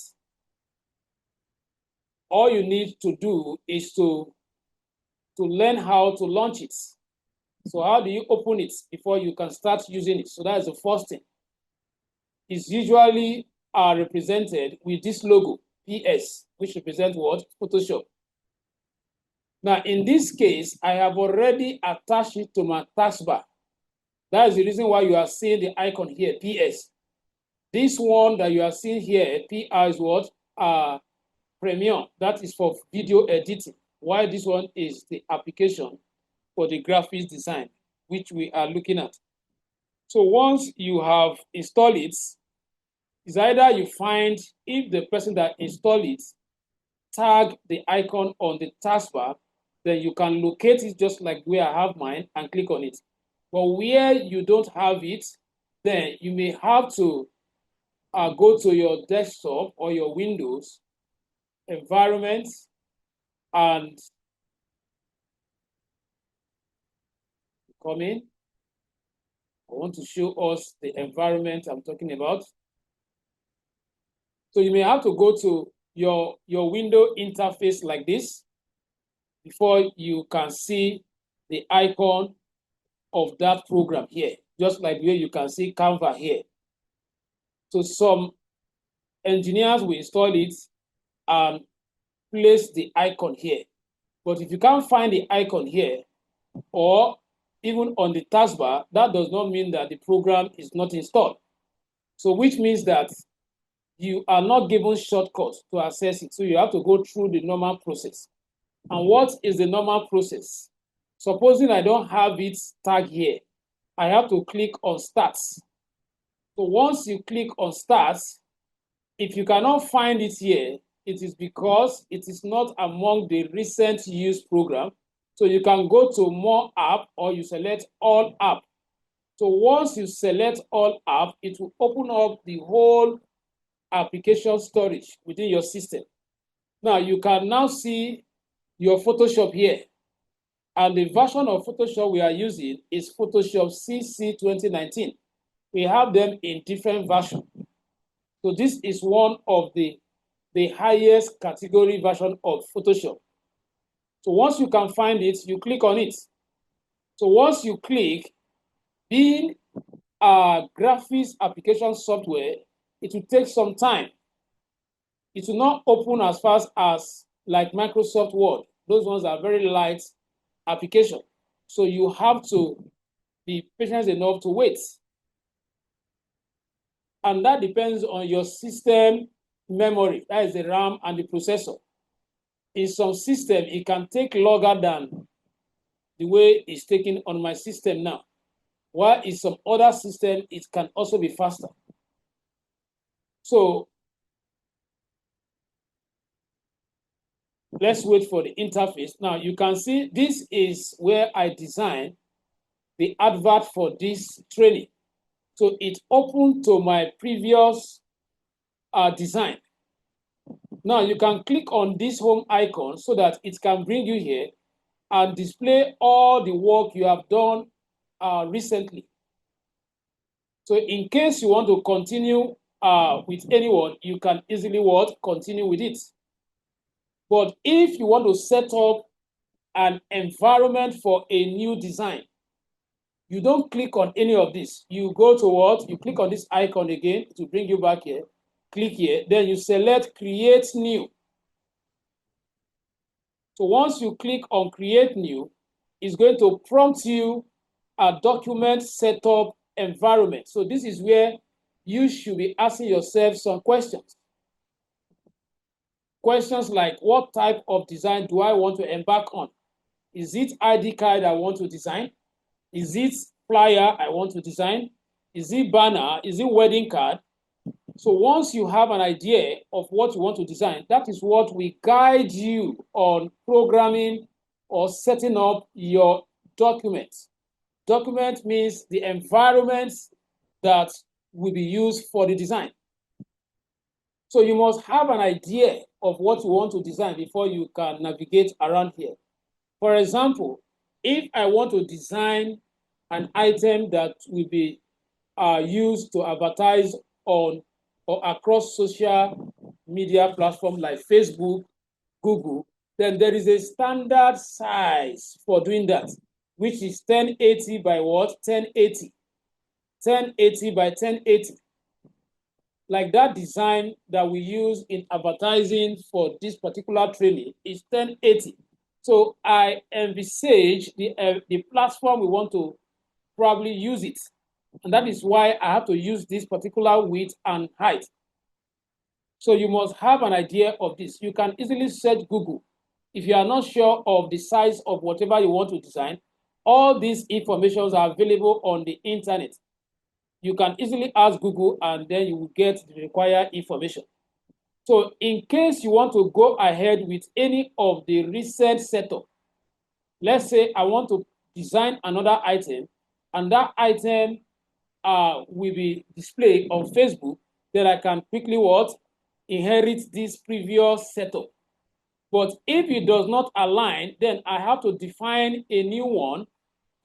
all you need to do is to learn how to launch it. So how do you open it before you can start using it? So that is the first thing. It's usually represented with this logo, PS, which represents what? Photoshop. Now, in this case, I have already attached it to my taskbar. That is the reason why you are seeing the icon here, PS. This one that you are seeing here, PR, is what? Premium. That is for video editing. While this one is the application for the graphics design, which we are looking at. So once you have installed it, it's either you find, if the person that installed it tag the icon on the taskbar, then you can locate it just like where I have mine and click on it. But where you don't have it, then you may have to go to your desktop or your Windows environment and come in. I want to show us the environment I'm talking about. So you may have to go to your window interface like this before you can see the icon of that program here, just like the way you can see Canva here. So some engineers will install it and place the icon here. But if you can't find the icon here, or even on the taskbar, that does not mean that the program is not installed. So which means that you are not given shortcuts to access it. So you have to go through the normal process. And what is the normal process? Supposing I don't have it tagged here, I have to click on Start. So once you click on Start, if you cannot find it here, it is because it is not among the recent use program. So you can go to More App or you select All App. So once you select All App, it will open up the whole application storage within your system. Now you can now see your Photoshop here. And the version of Photoshop we are using is Photoshop CC 2019. We have them in different versions. So this is one of the highest category version of Photoshop. So once you can find it, you click on it. So once you click, being a graphics application software, it will take some time. It will not open as fast as like Microsoft Word. Those ones are very light application. So you have to be patient enough to wait. And that depends on your system memory, that is the RAM and the processor. In some system, it can take longer than the way it's taking on my system now. While in some other system, it can also be faster. So let's wait for the interface. Now you can see this is where I designed the advert for this training. So it opened to my previous design. Now you can click on this home icon so that it can bring you here and display all the work you have done recently. So in case you want to continue with anyone, you can easily continue with it. But if you want to set up an environment for a new design, you don't click on any of this. You go to what? You click on this icon again to bring you back here. Click here, then you select Create New. So once you click on Create New, it's going to prompt you a document setup environment. So this is where you should be asking yourself some questions. Questions like, what type of design do I want to embark on? Is it ID card I want to design? Is it flyer I want to design? Is it banner? Is it wedding card? So once you have an idea of what you want to design, that is what will guide you on programming or setting up your document. Document means the environment that will be used for the design. So you must have an idea of what you want to design before you can navigate around here. For example, if I want to design an item that will be used to advertise on or across social media platforms like Facebook, Google, then there is a standard size for doing that, which is 1080 by what? 1080. 1080 by 1080. Like that design that we use in advertising for this particular training is 1080. So I envisage the platform we want to probably use it. And that is why I have to use this particular width and height. So you must have an idea of this. You can easily search Google. If you are not sure of the size of whatever you want to design, all these informations are available on the internet. You can easily ask Google and then you will get the required information. So in case you want to go ahead with any of the recent setup, let's say I want to design another item and that item will be displayed on Facebook. then I can quickly what? Inherit this previous setup. But if it does not align, then I have to define a new one.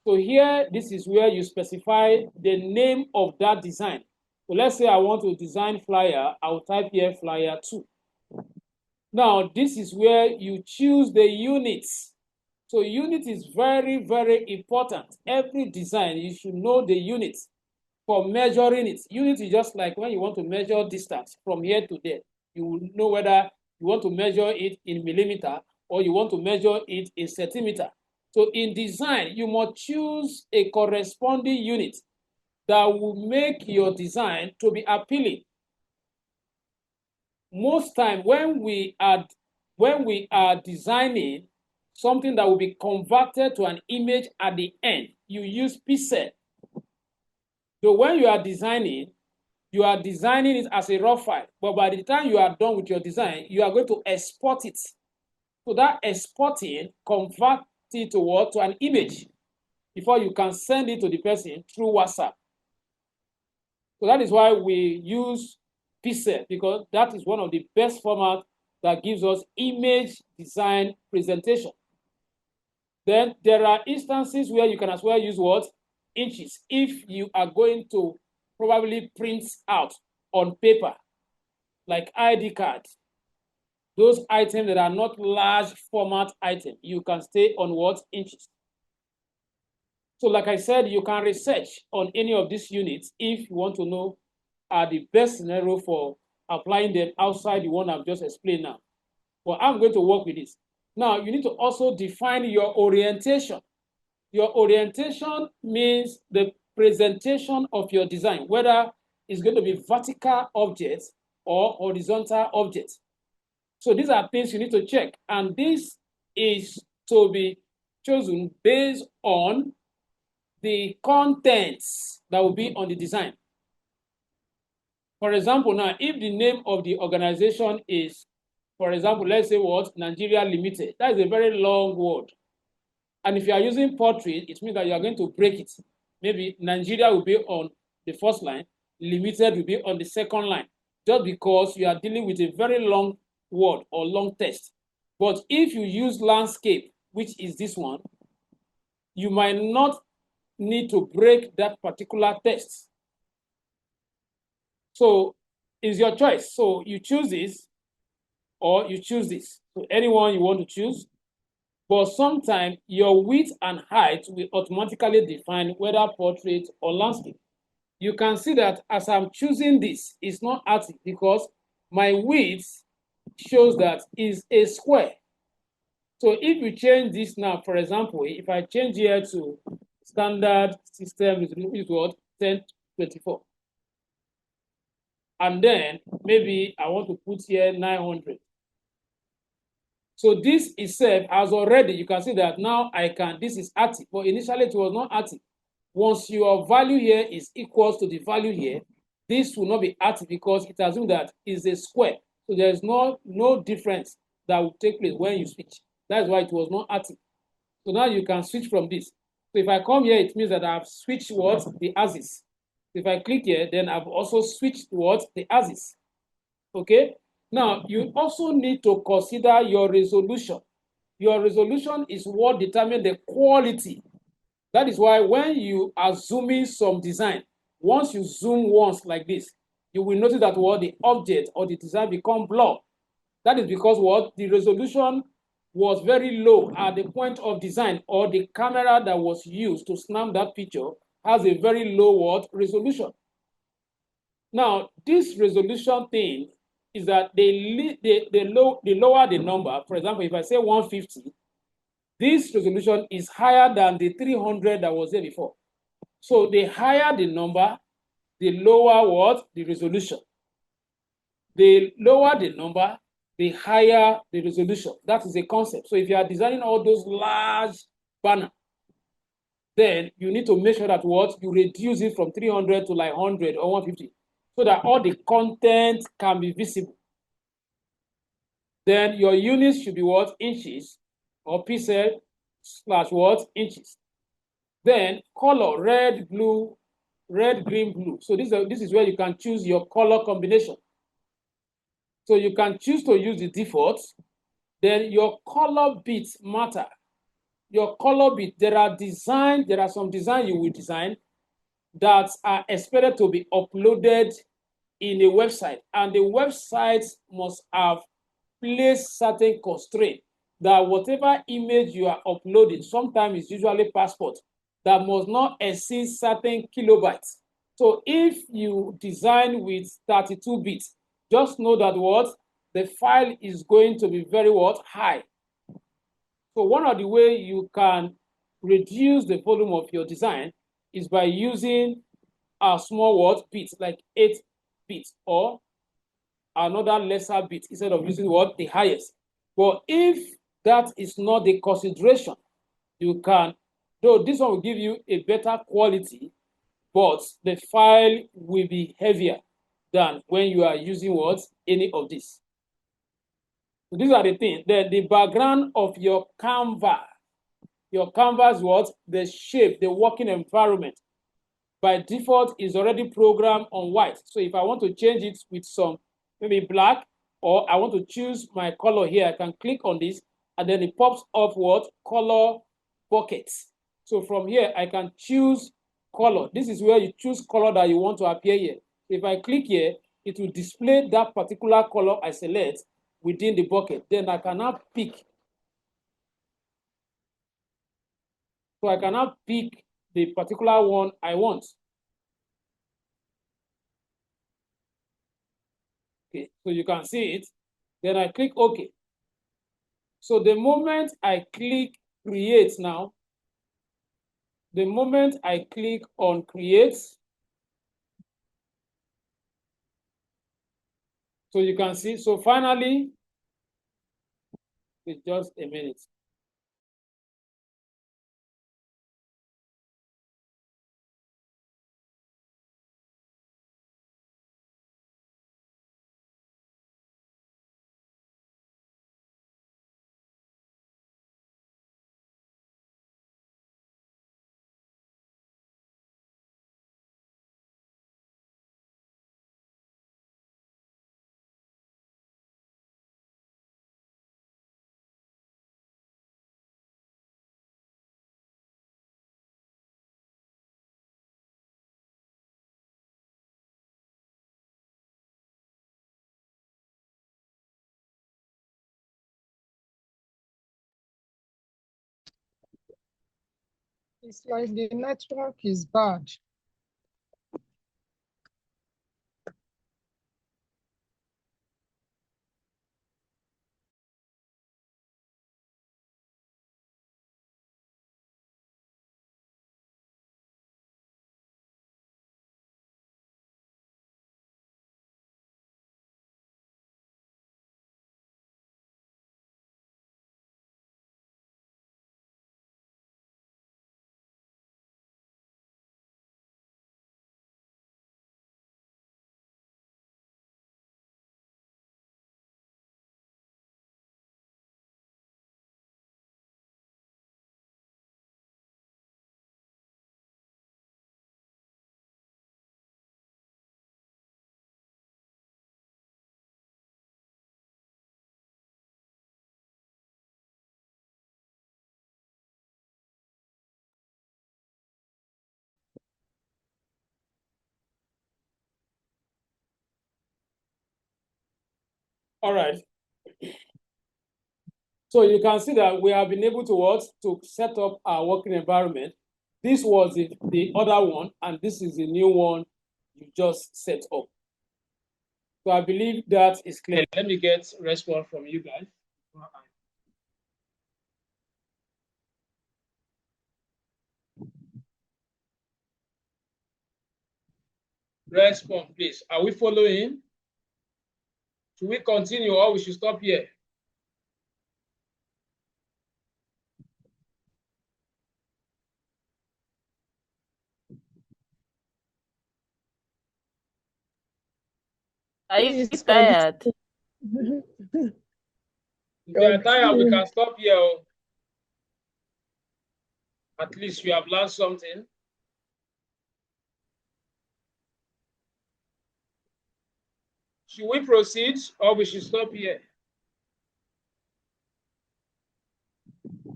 So here, this is where you specify the name of that design. So let's say I want to design flyer, I'll type here flyer 2. Now, this is where you choose the units. So unit is very, very important. Every design, you should know the units for measuring it. Unit is just like when you want to measure distance from here to there. You will know whether you want to measure it in millimeter or you want to measure it in centimeter. So in design, you must choose a corresponding unit that will make your design to be appealing. Most time when we are designing something that will be converted to an image at the end, you use pixel. So when you are designing it as a raw file, but by the time you are done with your design, you are going to export it. So that exporting converts it to what? To an image before you can send it to the person through WhatsApp. So that is why we use pixel, because that is one of the best formats that gives us image design presentation. Then there are instances where you can as well use what? Inches. If you are going to probably print out on paper, like ID cards, those items that are not large format items, you can stay on what? Inches. So like I said, you can research on any of these units if you want to know the best scenario for applying them outside the one I've just explained now. Well, I'm going to work with this. Now, you need to also define your orientation. Your orientation means the presentation of your design, whether it's going to be vertical objects or horizontal objects. So these are things you need to check. And this is to be chosen based on the contents that will be on the design. For example, now, if the name of the organization is, for example, let's say what? Nigeria Limited. That is a very long word. And if you are using portrait, it means that you are going to break it. Maybe Nigeria will be on the first line, Limited will be on the second line, just because you are dealing with a very long word or long text. But if you use landscape, which is this one, you might not need to break that particular text. So it's your choice. So you choose this or you choose this. So anyone you want to choose. But sometimes your width and height will automatically define whether portrait or landscape. You can see that as I'm choosing this, it's not artic because my width shows that is a square. So if you change this now, for example, if I change here to standard system is what? 1024. And then maybe I want to put here 900. So this itself has already, you can see that now this is artic, but initially it was not artic. Once your value here is equals to the value here, this will not be artic because it assumes that is a square. So there's no difference that will take place when you switch. That's why it was not artic. So now you can switch from this. So if I come here, it means that I've switched what? The axis. If I click here, then I've also switched what? The axis. Okay? Now, you also need to consider your resolution. Your resolution is what determines the quality. That is why when you are zooming some design, once you zoom once like this, you will notice that what the object or the design become blurred. That is because what the resolution was very low at the point of design, or the camera that was used to snap that picture has a very low what resolution. Now, this resolution thing is that the lower the number, for example, if I say 150, this resolution is higher than the 300 that was there before. So the higher the number, the lower what? The resolution. The lower the number, the higher the resolution. That is a concept. So if you are designing all those large banners, then you need to make sure that what? You reduce it from 300 to like 100 or 150 so that all the content can be visible. Then your units should be what? Inches or pixel / what? Inches. Then color, red, blue, red, green, blue. So this is where you can choose your color combination. So you can choose to use the default. Then your color bits matter. Your color bit, there are some design you will design that are expected to be uploaded in a website, and the website must have placed certain constraint that whatever image you are uploading, sometimes it's usually passport, that must not exceed certain kilobytes. So if you design with 32 bits, just know that what the file is going to be very high. So one of the way you can reduce the volume of your design is by using a small bit, like 8 bits, or another lesser bit instead of using the highest. But if that is not the consideration, you can, though this one will give you a better quality, but the file will be heavier than when you are using any of this. So these are the things. The background of your canvas. Your canvas, the shape, the working environment, by default is already programmed on white. So if I want to change it with some, maybe black, or I want to choose my color here, I can click on this, and then it pops up color buckets. So from here, I can choose color. This is where you choose color that you want to appear here. If I click here, it will display that particular color I select within the bucket. Then I can now pick. So I cannot pick the particular one I want. Okay, so you can see it. Then I click OK. So the moment I click create now, the moment I click on create, so you can see, so finally, it's just a minute. It's like the network is bad. All right. So you can see that we have been able to set up our working environment. This was the other one, and this is the new one you just set up. So I believe that is clear. Let me get response from you guys. Response, please. Are we following? Should we continue or we should stop here? Are you tired? If you are tired, we can stop here. At least you have learned something. Should we proceed or we should stop here?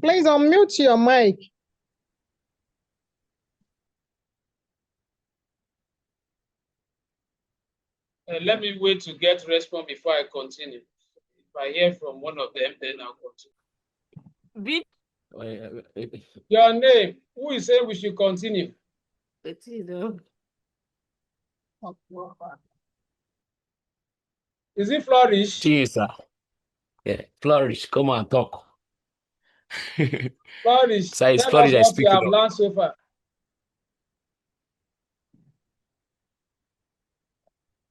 Please unmute your mic. Let me wait to get response before I continue. If I hear from one of them, then I'll continue. Your name? Who is saying we should continue? Is it Flourish? Yes, sir. Yeah, Flourish, come and talk. Flourish, Sir, it's tell us Flourish I what you speak have up. learned so far.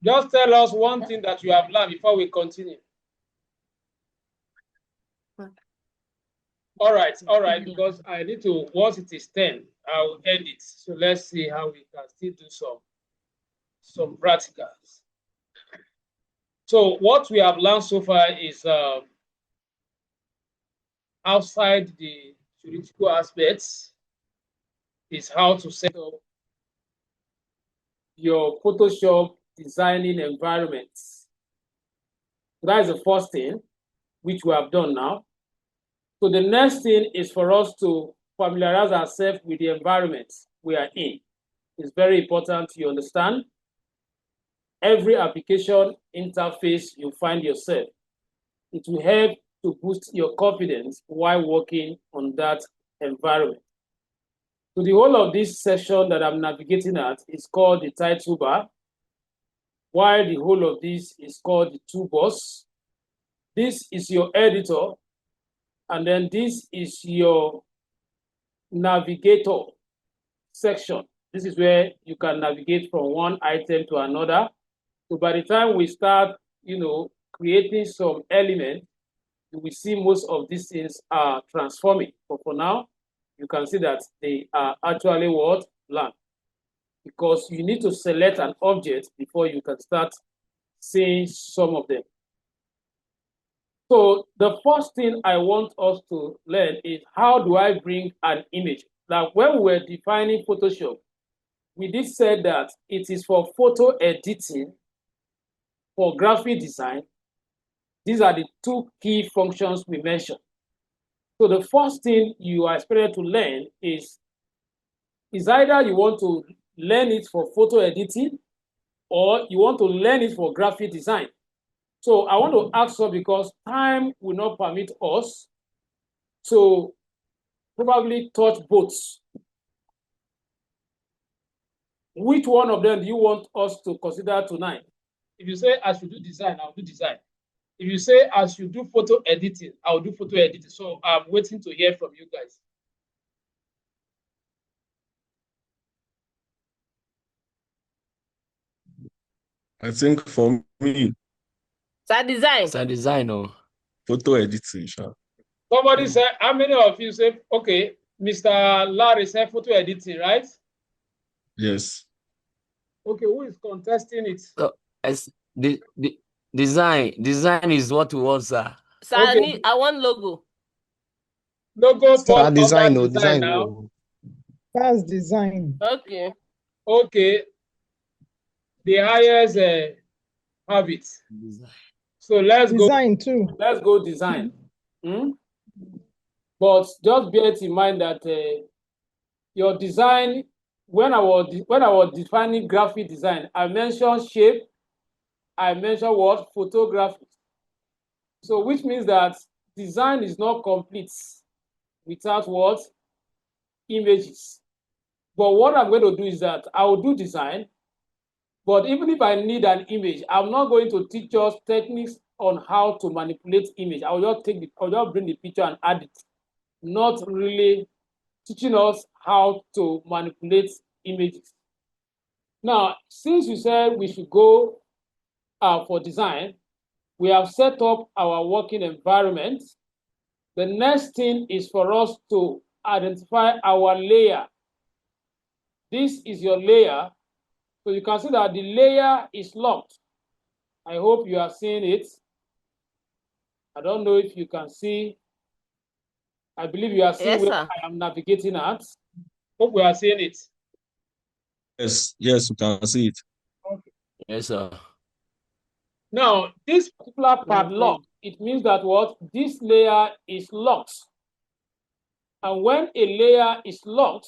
Just tell us one thing that you have learned before we continue. All right, because I need to, once it is 10, I'll end it. So let's see how we can still do some practicals. So what we have learned so far is outside the theoretical aspects is how to set up your Photoshop designing environments. That is the first thing which we have done now. So the next thing is for us to familiarize ourselves with the environment we are in. It's very important you understand. Every application interface you find yourself, it will help to boost your confidence while working on that environment. So the whole of this session that I'm navigating at is called the title bar, while the whole of this is called the toolbox. This is your editor, and then this is your navigator section. This is where you can navigate from one item to another. So by the time we start, creating some element, you will see most of these things are transforming. But for now, you can see that they are actually what? Blank. Because you need to select an object before you can start seeing some of them. So the first thing I want us to learn is how do I bring an image? Now, when we were defining Photoshop, we did say that it is for photo editing, for graphic design. These are the two key functions we mentioned. So the first thing you are expected to learn is either you want to learn it for photo editing or you want to learn it for graphic design. So I want to ask you, because time will not permit us to probably touch both. Which one of them do you want us to consider tonight? If you say I should do design, I'll do design. If you say I should do photo editing, I'll do photo editing. So I'm waiting to hear from you guys. I think for me, Design, oh. photo editing, sha. Somebody said, how many of you say, okay, Mr. Larry said photo editing, right? Yes. Okay, who is contesting it? So, the design is what we want, sir. Okay. I want logo. Logo falls design, under no, design design, now. no. That's design. Okay. Okay. The highest have it. Design. So let's go. Design too. Let's go design. But just bear in mind that your design, when I was defining graphic design, I mentioned shape, I mentioned what? Photography. So which means that design is not complete without what? Images. But what I'm going to do is that I will do design, but even if I need an image, I'm not going to teach us techniques on how to manipulate image. I'll just bring the picture and add it. Not really teaching us how to manipulate images. Now, since you said we should go for design, we have set up our working environment. The next thing is for us to identify our layer. This is your layer. So you can see that the layer is locked. I hope you are seeing it. I don't know if you can see. I believe you are seeing where I am navigating at. Hope we are seeing it. Yes, you can see it. Okay. Yes, sir. Now, this particular padlock, it means that what? This layer is locked. And when a layer is locked,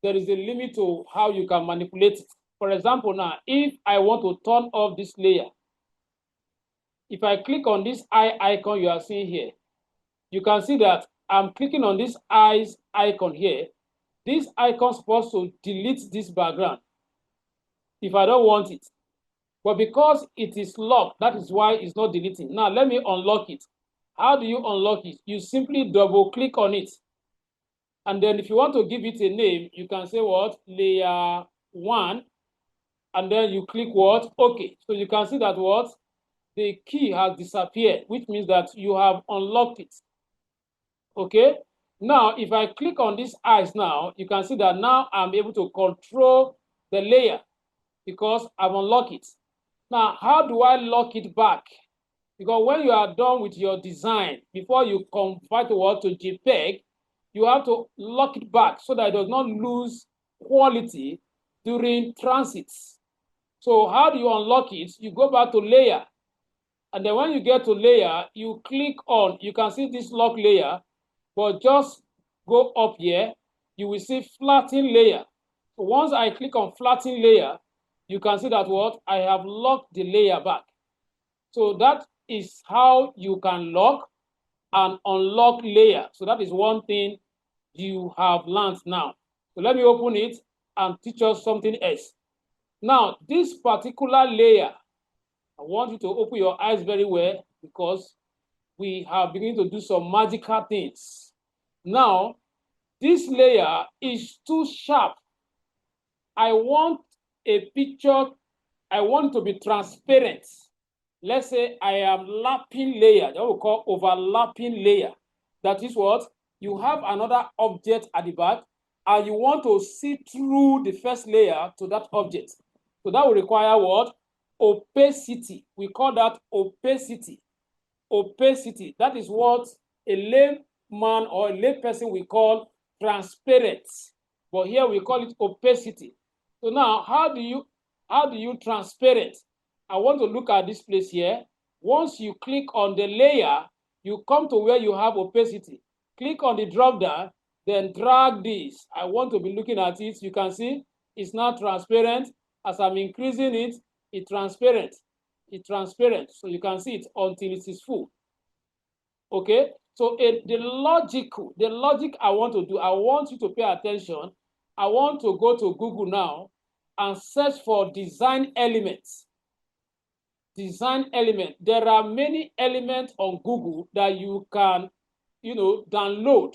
there is a limit to how you can manipulate it. For example, now, if I want to turn off this layer, if I click on this eye icon you are seeing here, you can see that I'm clicking on this eyes icon here. This icon is supposed to delete this background if I don't want it. But because it is locked, that is why it's not deleting. Now, let me unlock it. How do you unlock it? You simply double click on it. And then if you want to give it a name, you can say what? Layer 1. And then you click what? Okay. So you can see that what? The key has disappeared, which means that you have unlocked it. Okay. Now, if I click on these eyes now, you can see that now I'm able to control the layer because I've unlocked it. Now, how do I lock it back? Because when you are done with your design, before you convert the word to JPEG, you have to lock it back so that it does not lose quality during transits. So how do you unlock it? You go back to layer. And then when you get to layer, you click on, you can see this lock layer, but just go up here, you will see flatten layer. So once I click on flatten layer, you can see that what? I have locked the layer back. So that is how you can lock and unlock layer. So that is one thing you have learned now. So let me open it and teach us something else. Now, this particular layer, I want you to open your eyes very well because we have begun to do some magical things. Now, this layer is too sharp. I want a picture, I want to be transparent. Let's say I am lapping layer, that we call overlapping layer. That is what? You have another object at the back and you want to see through the first layer to that object. So that will require what? Opacity. We call that opacity. Opacity. That is what a layman or a layperson we call transparent. But here we call it opacity. So now, how do you transparent? I want to look at this place here. Once you click on the layer, you come to where you have opacity. Click on the drop down, then drag this. I want to be looking at it. You can see it's now transparent. As I'm increasing it, it's transparent. It's transparent. So you can see it until it is full. Okay? So the logic I want to do, I want you to pay attention. I want to go to Google now and search for design elements. Design element. There are many elements on Google that you can, download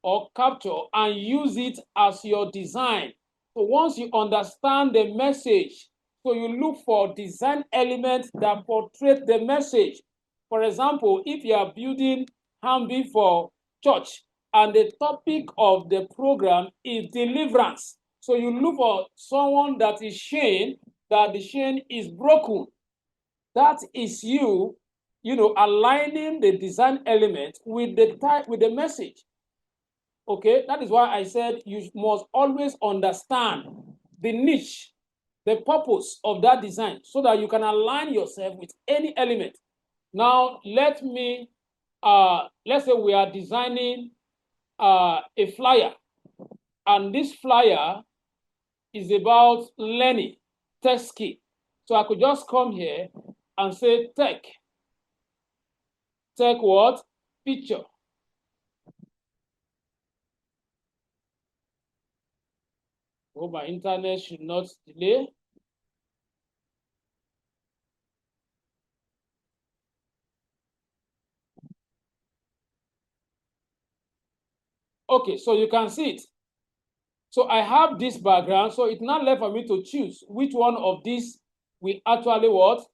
or capture and use it as your design. So once you understand the message, so you look for design elements that portray the message. For example, if you are building Hambi for church and the topic of the program is deliverance, so you look for someone that is chained, that the chain is broken. That is you, aligning the design element with the message. Okay, that is why I said you must always understand the niche, the purpose of that design, so that you can align yourself with any element. Now, let's say we are designing a flyer, and this flyer is about learning, tech skill. So I could just come here and say tech what? Picture. Oh, my internet should not delay. Okay, so you can see it. So I have this background, so it's not left for me to choose which one of these will actually what?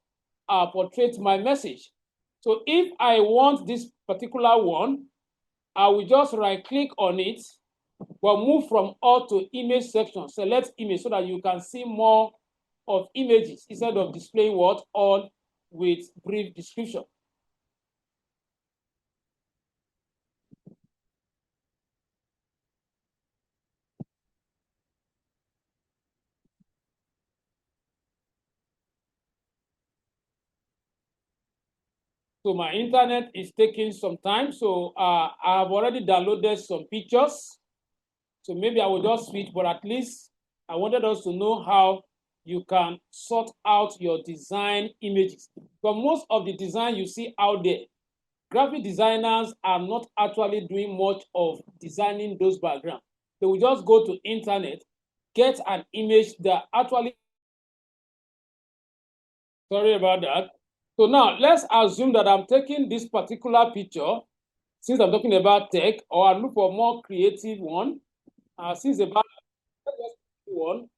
Portray my message. So if I want this particular one, I will just right click on it, but move from all to image section, select image so that you can see more of images instead of displaying what? All with brief description. So my internet is taking some time. So I have already downloaded some pictures. So maybe I will just switch, but at least I wanted us to know how you can sort out your design images. But most of the design you see out there, graphic designers are not actually doing much of designing those backgrounds. They will just go to internet, get an image that actually, sorry about that. So now let's assume that I'm taking this particular picture, since I'm talking about tech, or I look for a more creative one. Since about one,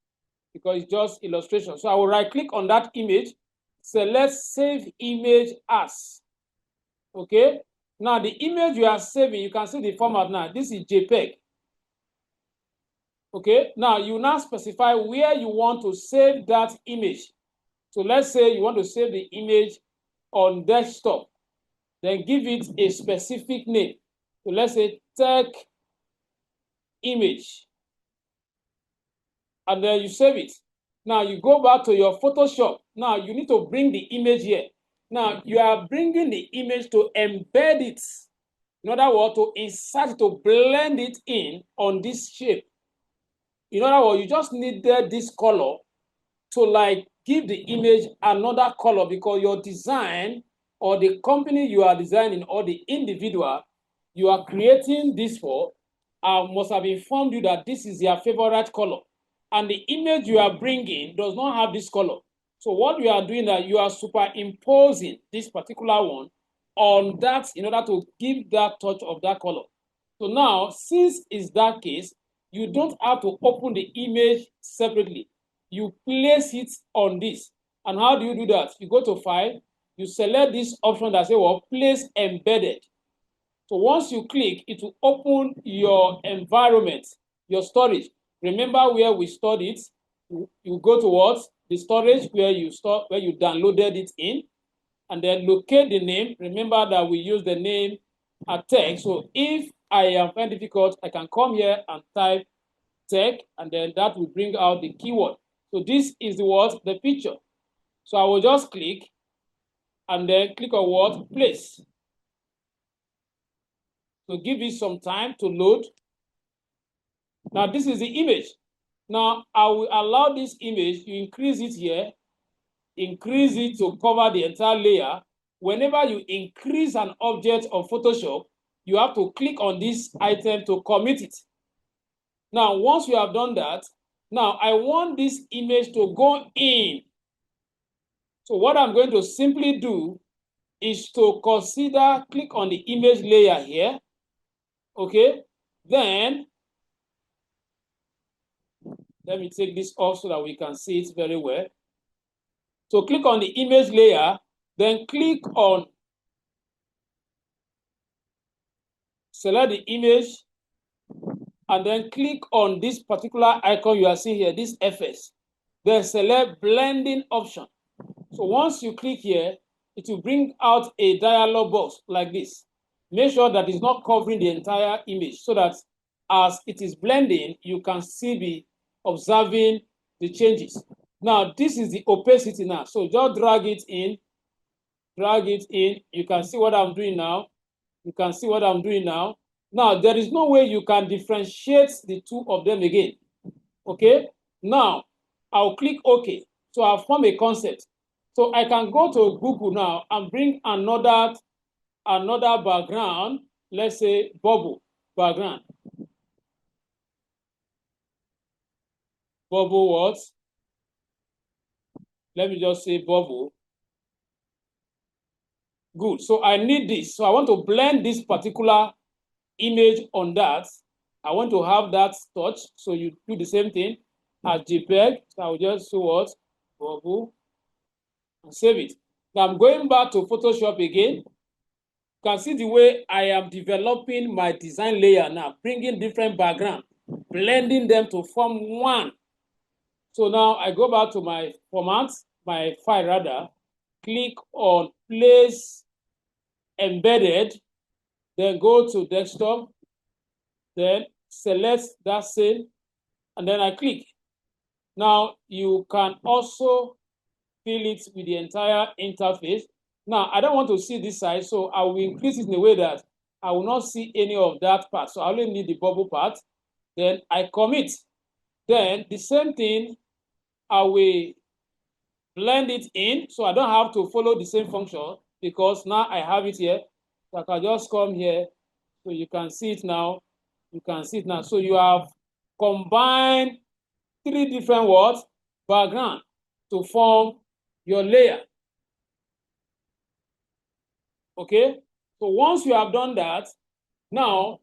because it's just illustration. So I will right click on that image, select save image as. Okay. Now the image you are saving, you can see the format now. This is JPEG. Okay. Now you now specify where you want to save that image. So let's say you want to save the image on desktop. Then give it a specific name. So let's say tech image. And then you save it. Now you go back to your Photoshop. Now you need to bring the image here. Now you are bringing the image to embed it. In other words, to insert, to blend it in on this shape. In other words, you just needed this color to like give the image another color, because your design or the company you are designing or the individual you are creating this for must have informed you that this is their favorite color. And the image you are bringing does not have this color. So what you are doing is that you are superimposing this particular one on that in order to give that touch of that color. So now, since it's that case, you don't have to open the image separately. You place it on this. And how do you do that? You go to File, you select this option that says, well, Place Embedded. So once you click, it will open your environment, your storage. Remember where we stored it? You go to what? The storage where you downloaded it in, and then locate the name. Remember that we use the name as text. So if I am finding difficult, I can come here and type tech, and then that will bring out the keyword. So this is the what? The picture. So I will just click and then click on what? Place. So give it some time to load. Now this is the image. Now I will allow this image, you increase it here, increase it to cover the entire layer. Whenever you increase an object of Photoshop, you have to click on this item to commit it. Now, once you have done that, now I want this image to go in. So what I'm going to simply do is to click on the image layer here. Okay, then let me take this off so that we can see it very well. So click on the image layer, then click on, select the image, and then click on this particular icon you are seeing here, this FS. Then select blending option. So once you click here, it will bring out a dialog box like this. Make sure that it's not covering the entire image, so that as it is blending, you can still be observing the changes. Now, this is the opacity now. So just drag it in, drag it in. You can see what I'm doing now. You can see what I'm doing now. Now, there is no way you can differentiate the two of them again. Okay? Now, I'll click OK. So I'll form a concept. So I can go to Google now and bring another background, let's say bubble background. Bubble what? Let me just say bubble. Good. So I need this. So I want to blend this particular image on that. I want to have that touch. So you do the same thing as JPEG. So I'll just show what? Bubble. And save it. Now I'm going back to Photoshop again. You can see the way I am developing my design layer now, bringing different background, blending them to form one. So now I go back to my format, my file rather, click on Place Embedded, then go to Desktop, then select that same, and then I click. Now you can also fill it with the entire interface. Now, I don't want to see this side, so I will increase it in a way that I will not see any of that part. So I only need the bubble part. Then I commit. Then the same thing, I will blend it in, so I don't have to follow the same function because now I have it here. So I can just come here, so you can see it now. You can see it now. So you have combined 3 different words, background, to form your layer. Okay? So once you have done that, now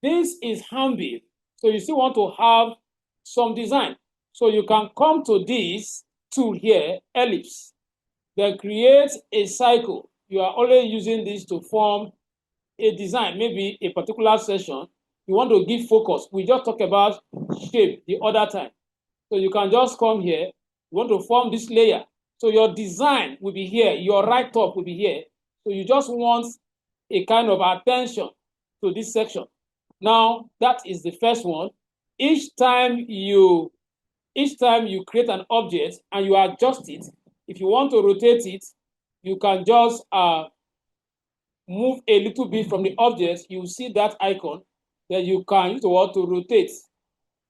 this is hand-built. So you still want to have some design. So you can come to this tool here, ellipse, then create a cycle. You are only using this to form a design, maybe a particular section. You want to give focus. We just talked about shape the other time. So you can just come here. You want to form this layer. So your design will be here. Your right top will be here. So you just want a kind of attention to this section. Now, that is the first one. Each time you create an object and you adjust it, if you want to rotate it, you can just move a little bit from the object. You see that icon. Then you can use the word to rotate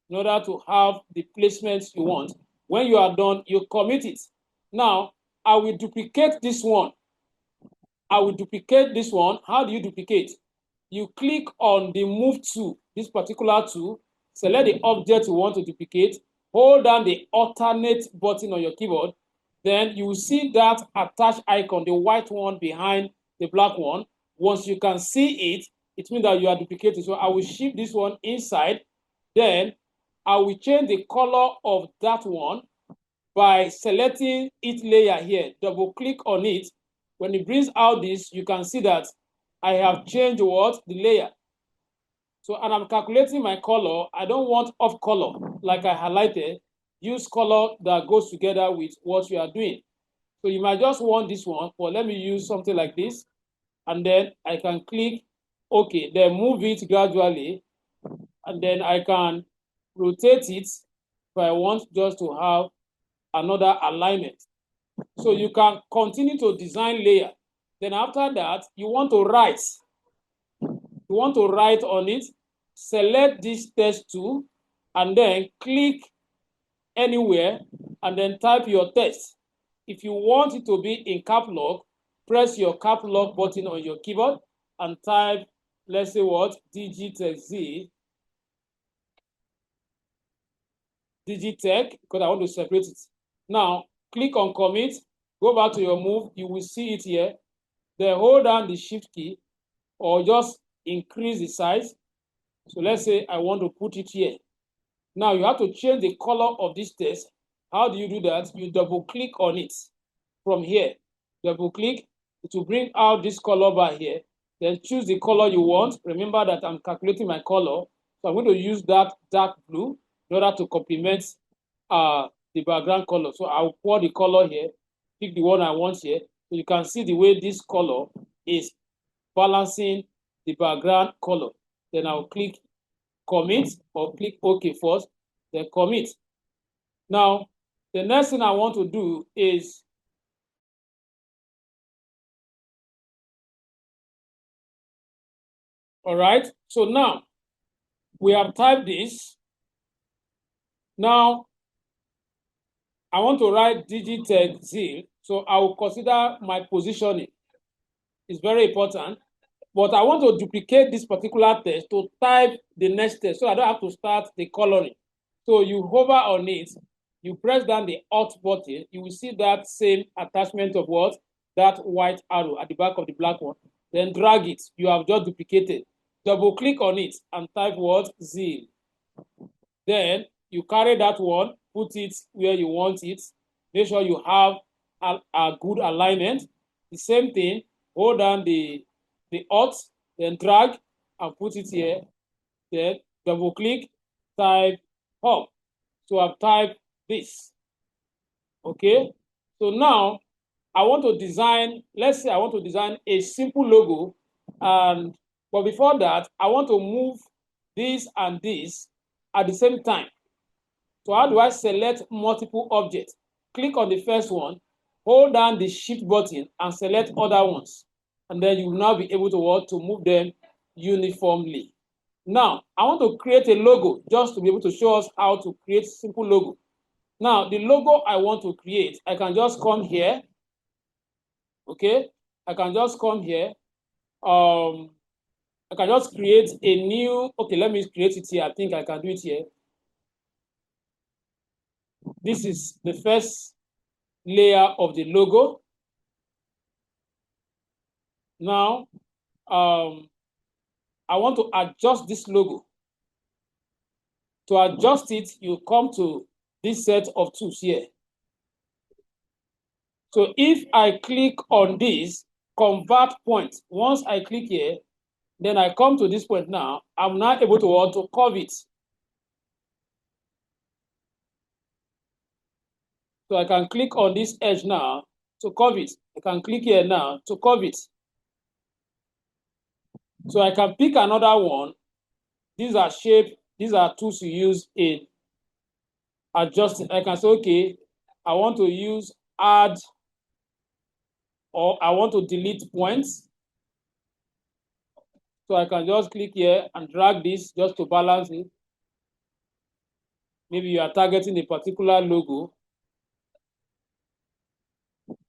in order to have the placements you want. When you are done, you commit it. Now, I will duplicate this one. I will duplicate this one. How do you duplicate? You click on the move tool, this particular tool, select the object you want to duplicate, hold down the alternate button on your keyboard, then you will see that attached icon, the white one behind the black one. Once you can see it, it means that you are duplicating. So I will shift this one inside, then I will change the color of that one by selecting each layer here, double click on it. When it brings out this, you can see that I have changed what? The layer. So, and I'm calculating my color. I don't want off color like I highlighted. Use color that goes together with what you are doing. So you might just want this one, but let me use something like this. And then I can click OK, then move it gradually. And then I can rotate it if I want just to have another alignment. So you can continue to design layer. Then after that, you want to write. You want to write on it, select this text tool, and then click anywhere, and then type your text. If you want it to be in cap lock, press your cap lock button on your keyboard and type, let's say what, Digitech Zeal. Digitech, because I want to separate it. Now, click on commit, go back to your move, you will see it here. Then hold down the shift key or just increase the size. So let's say I want to put it here. Now you have to change the color of this text. How do you do that? You double click on it from here. Double click, it will bring out this color bar here. Then choose the color you want. Remember that I'm calculating my color. So I'm going to use that dark blue in order to complement the background color. So I'll pour the color here, pick the one I want here. So you can see the way this color is balancing the background color. Then I'll click commit or click OK first, then commit. Now, the next thing I want to do is all right. So now we have typed this. Now I want to write Digitech Zeal. So I will consider my positioning. It's very important. But I want to duplicate this particular text to type the next text so I don't have to start the coloring. So you hover on it, you press down the Alt button, you will see that same attachment of what? That white arrow at the back of the black one. Then drag it. You have just duplicated. Double click on it and type what? Zeal. Then you carry that one, put it where you want it. Make sure you have a good alignment. The same thing, hold down the Alt, then drag and put it here. Then double click, type home. So I've typed this. Okay. So now I want to design, let's say I want to design a simple logo. But before that, I want to move this and this at the same time. So how do I select multiple objects? Click on the first one, hold down the shift button and select other ones. And then you will now be able to move them uniformly. Now, I want to create a logo just to be able to show us how to create simple logo. Now, the logo I want to create, I can just come here. Okay, I can just come here. I can just create a new, okay, let me create it here. I think I can do it here. This is the first layer of the logo. Now, I want to adjust this logo. To adjust it, you come to this set of tools here. So if I click on this, convert point, once I click here, then I come to this point now, I'm now able to curve it. So I can click on this edge now to curve it. I can click here now to curve it. So I can pick another one. These are shape, these are tools you use in adjusting. I can say, okay, I want to use add, or I want to delete points. So I can just click here and drag this just to balance it. Maybe you are targeting a particular logo.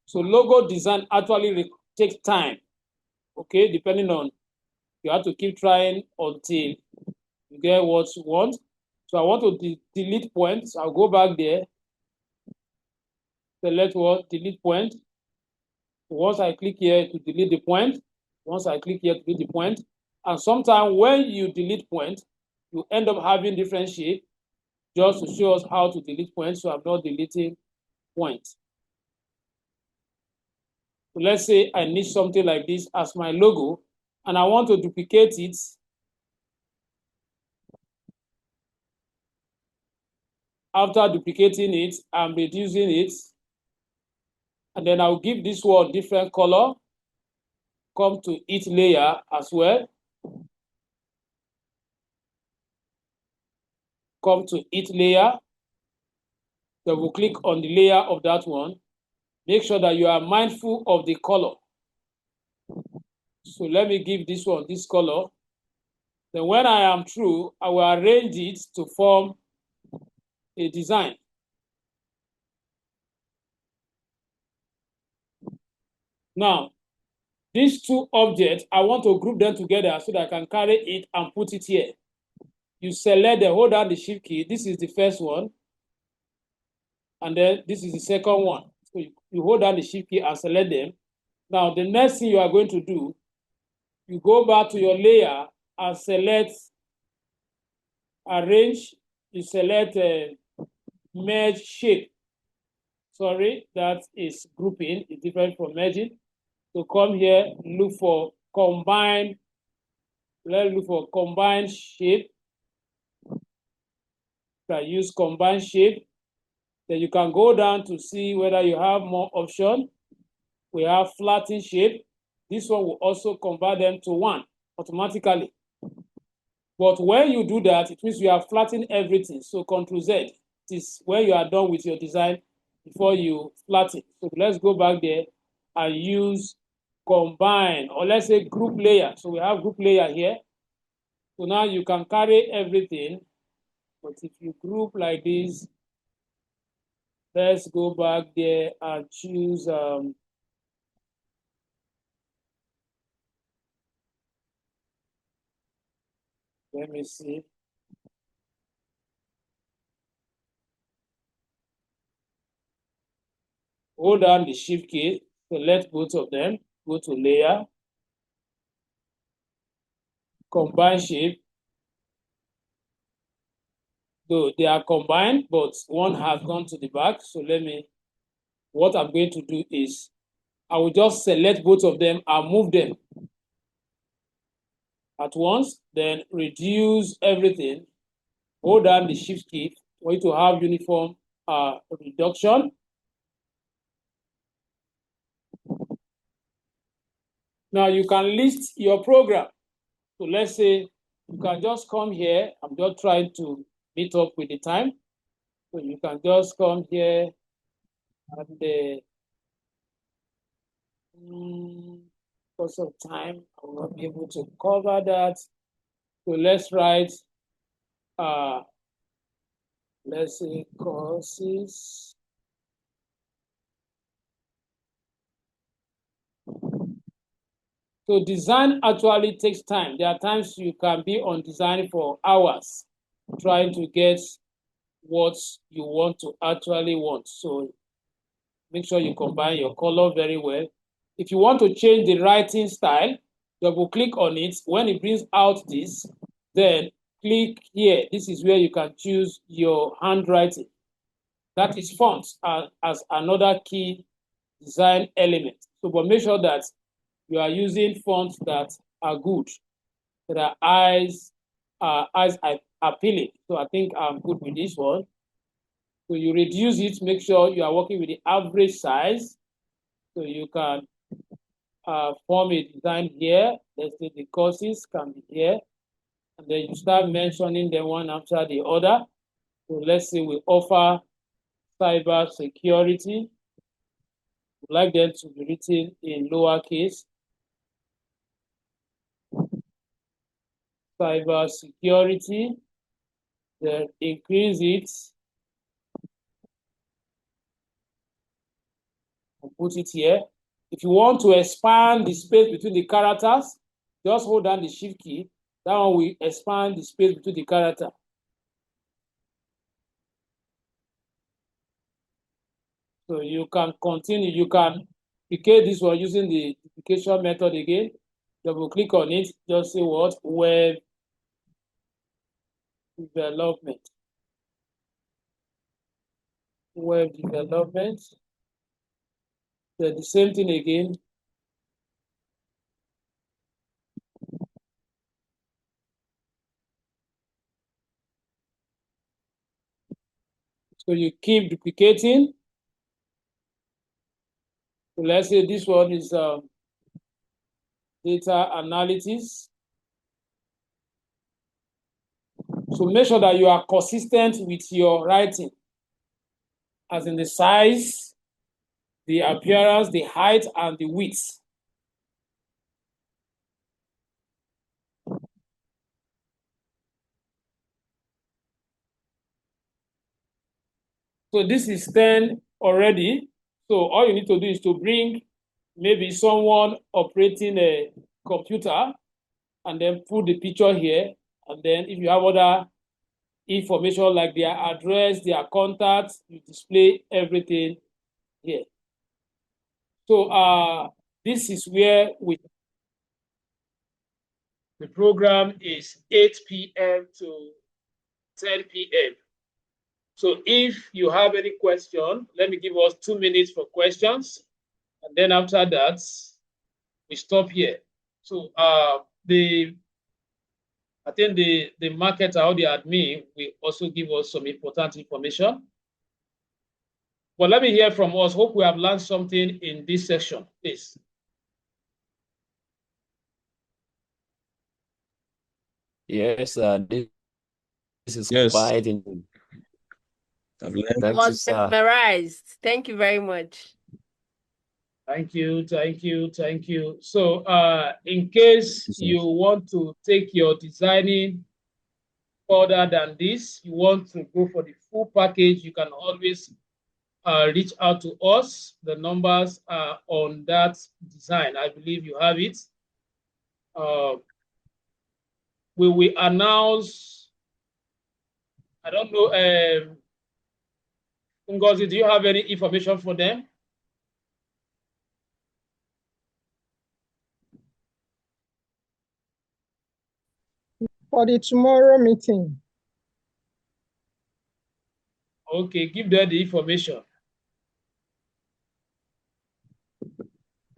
So logo design actually takes time, okay, depending on, you have to keep trying until you get what you want. So I want to delete points. I'll go back there, select what, delete point. Once I click here to delete the point, once I click here to delete the point, and sometimes when you delete point, you end up having different shape just to show us how to delete points. So I'm not deleting points. So let's say I need something like this as my logo, and I want to duplicate it. After duplicating it, I'm reducing it. And then I'll give this one different color. Come to each layer as well. Come to each layer. Then we'll click on the layer of that one. Make sure that you are mindful of the color. So let me give this one this color. Then when I am through, I will arrange it to form a design. Now, these two objects, I want to group them together so that I can carry it and put it here. You select the, hold down the shift key. This is the first one. And then this is the second one. So you hold down the shift key and select them. Now, the next thing you are going to do, you go back to your layer and select arrange. You select merge shape. Sorry, that is grouping. It's different from merging. So come here, look for combine. Let's look for combine shape. You can use combine shape. Then you can go down to see whether you have more options. We have flatten shape. This one will also convert them to one automatically. But when you do that, it means you are flattening everything. So Ctrl Z, it is when you are done with your design before you flatten. So let's go back there and use combine, or let's say group layer. So we have group layer here. So now you can carry everything. But if you group like this, let's go back there and choose let me see. Hold down the shift key, select both of them, go to layer, combine shape. So they are combined, but one has gone to the back. So what I'm going to do is I will just select both of them and move them at once, then reduce everything. Hold down the shift key for you to have uniform reduction. Now you can list your program. So let's say you can just come here. I'm just trying to meet up with the time. So you can just come here and Because of time, I will not be able to cover that. So let's write, let's say courses. So design actually takes time. There are times you can be on design for hours trying to get what you want to actually want. So make sure you combine your color very well. If you want to change the writing style, double click on it. When it brings out this, then click here. This is where you can choose your handwriting. That is fonts as another key design element. So, but make sure that you are using fonts that are good, that are eyes appealing. So I think I'm good with this one. So you reduce it, make sure you are working with the average size. So you can form a design here. Let's say the courses can be here. And then you start mentioning them one after the other. So let's say we offer cyber security. We'd like them to be written in lowercase. Cyber security. Then increase it. And put it here. If you want to expand the space between the characters, just hold down the shift key. That one will expand the space between the character. So you can continue, you can duplicate this one using the duplication method again. Double click on it, just say what? Web development. Web development. Then the same thing again. So you keep duplicating. So let's say this one is data analysis. So make sure that you are consistent with your writing, as in the size, the appearance, the height, and the width. So this is 10 already. So all you need to do is to bring maybe someone operating a computer and then put the picture here. And then if you have other information like their address, their contacts, you display everything here. So this is where the program is 8 p.m. to 10 p.m. So if you have any question, let me give us 2 minutes for questions. And then after that, we stop here. So I think the marketer or the admin will also give us some important information. But let me hear from us. Hope we have learned something in this section, please. Yes, this is Yes. quite in. I've learned. I was mesmerized. Thank you very much. Thank you, thank you, thank you. So in case you want to take your designing further than this, you want to go for the full package, you can always reach out to us. The numbers are on that design. I believe you have it. We will announce, I don't know, Ngozi, do you have any information for them? For the tomorrow meeting. Okay, give them the information.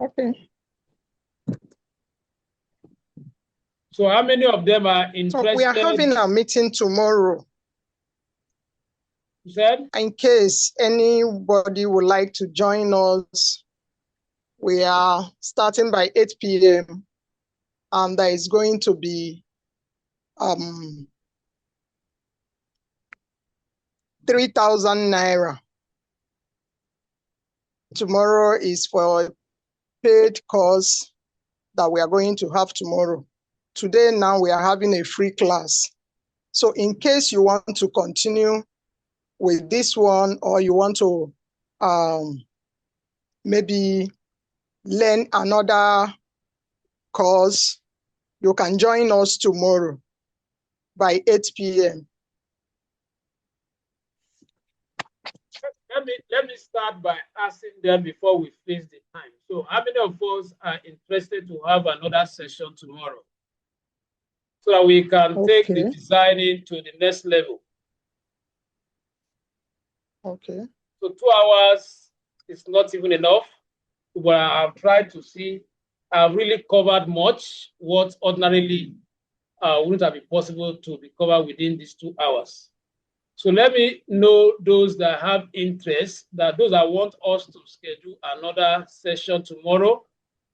Okay. So how many of them are interested? So we are having a meeting tomorrow. You said? In case anybody would like to join us, we are starting by 8 p.m. and there is going to be 3,000 naira. Tomorrow is for paid course that we are going to have tomorrow. Today now we are having a free class. So in case you want to continue with this one, or you want to maybe learn another course, you can join us tomorrow by 8 p.m. Let me start by asking them before we fix the time. So how many of us are interested to have another session tomorrow so that we can take the Okay. designing to the next level? Okay. So 2 hours is not even enough, but I've tried to see, I've really covered much what ordinarily wouldn't have been possible to be covered within these 2 hours. So let me know those that have interest, that those that want us to schedule another session tomorrow,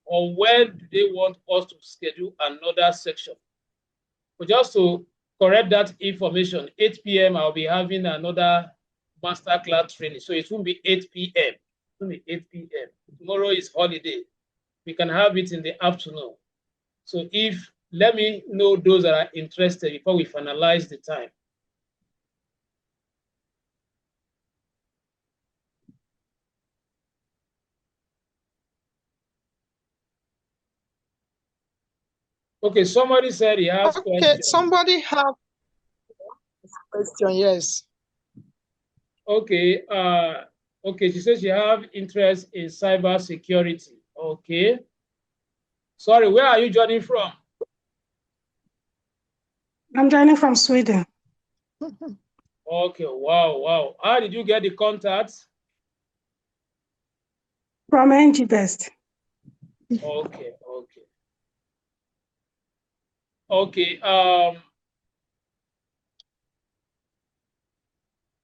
or when do they want us to schedule another section. But just to correct that information, 8 p.m. I'll be having another masterclass training. So it won't be 8 p.m. It won't be 8 p.m. Tomorrow is holiday. We can have it in the afternoon. So let me know those that are interested before we finalize the time. Okay, somebody said he has questions. Somebody have a question, yes. Okay, okay, she says she have interest in cyber security. Okay. Sorry, where are you joining from? I'm joining from Sweden. Okay, wow. How did you get the contacts? From NG Best. Okay. Okay,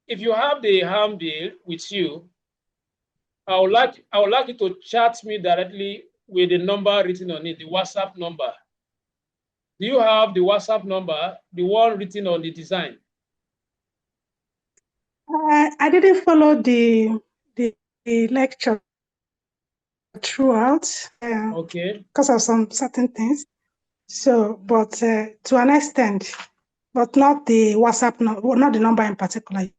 if you have the handbill with you, I would like you to chat me directly with the number written on it, the WhatsApp number. Do you have the WhatsApp number, the one written on the design? I didn't follow the lecture throughout. Okay. Because of some certain things. So, but to an extent, but not the WhatsApp, not the number in particular you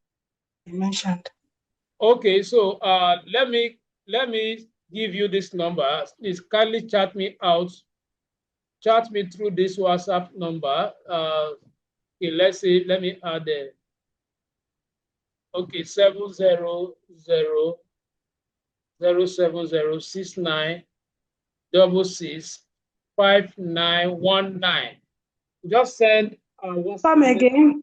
mentioned. Okay, so let me give you this number. Please kindly chat me out. Chat me through this WhatsApp number. Okay, let's say, let me add the. Okay, 700-070-6966-5919. Just send WhatsApp. Come again.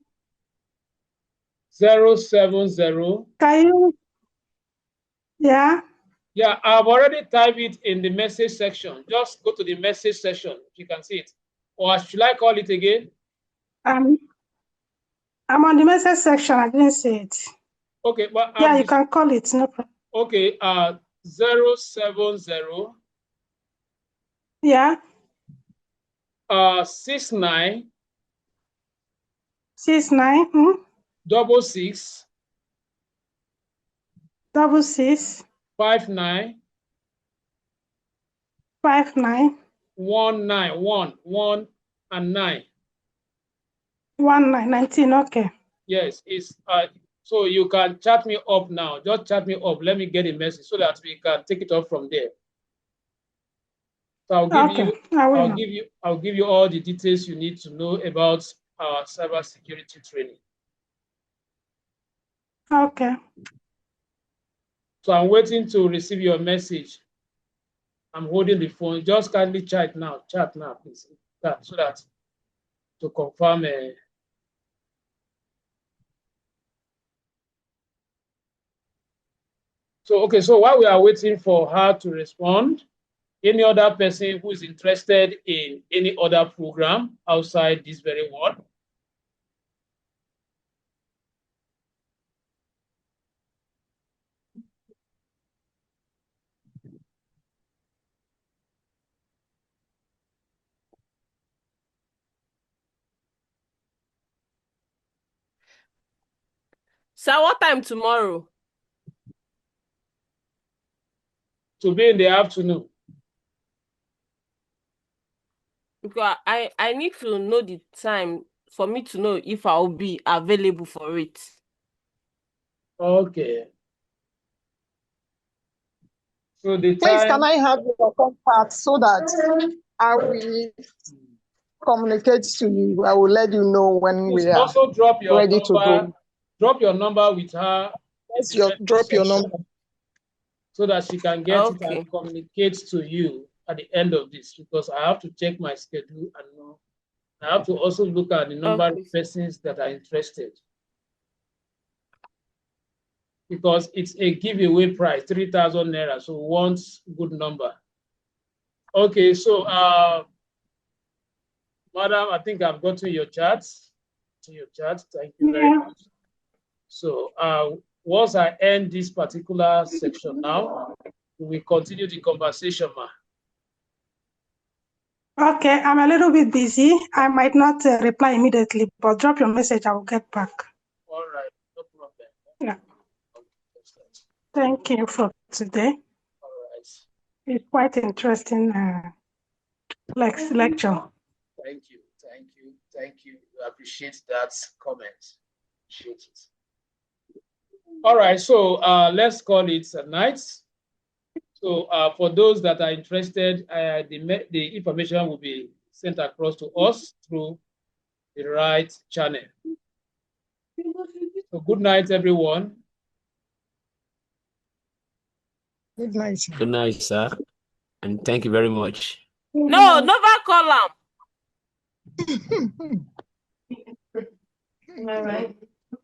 070. Can you? Yeah. Yeah, I've already typed it in the message section. Just go to the message section. You can see it. Or should I call it again? I'm on the message section. I didn't see it. Okay, but yeah, you can call it. No problem. Okay, 070. Yeah. 69. 69. 66. 66. 59. 59. 1 and 9. 19. Okay. Yes, it's so you can chat me up now. Just chat me up. Let me get a message so that we can take it up from there. So I'll give you all the details you need to know about our cybersecurity training. Okay. So I'm waiting to receive your message. I'm holding the phone. Just kindly chat now, please. So that to confirm. So while we are waiting for her to respond, any other person who is interested in any other program outside this very one? So what time tomorrow? To be in the afternoon. Because I need to know the time for me to know if I'll be available for it. Okay. So the Please, can time. I have your contact so that I will communicate to you? I will let you know when we are Also drop your ready to number. go. Drop your number with her in the Drop your section number. so that she can get it Okay. and communicate to you at the end of this, because I have to check my schedule and know. I have to also look at the number Okay. of persons that are interested, because it's a giveaway price, 3,000 naira. So want good number. Okay, so madam, I think I've got to your chat. Thank you very much. So once I end this particular section now, we will continue the conversation, ma. Okay, I'm a little bit busy. I might not reply immediately, but drop your message. I will get back. All right, no problem. Yeah. Thank you for today. All right. It's quite interesting lecture. Thank you. I appreciate that comment. Appreciate it. All right, so let's call it a night. So for those that are interested, the information will be sent across to us through the right channel. So good night, everyone. Good night, sir. Good night, sir. And thank you very much. No, never call him. All right.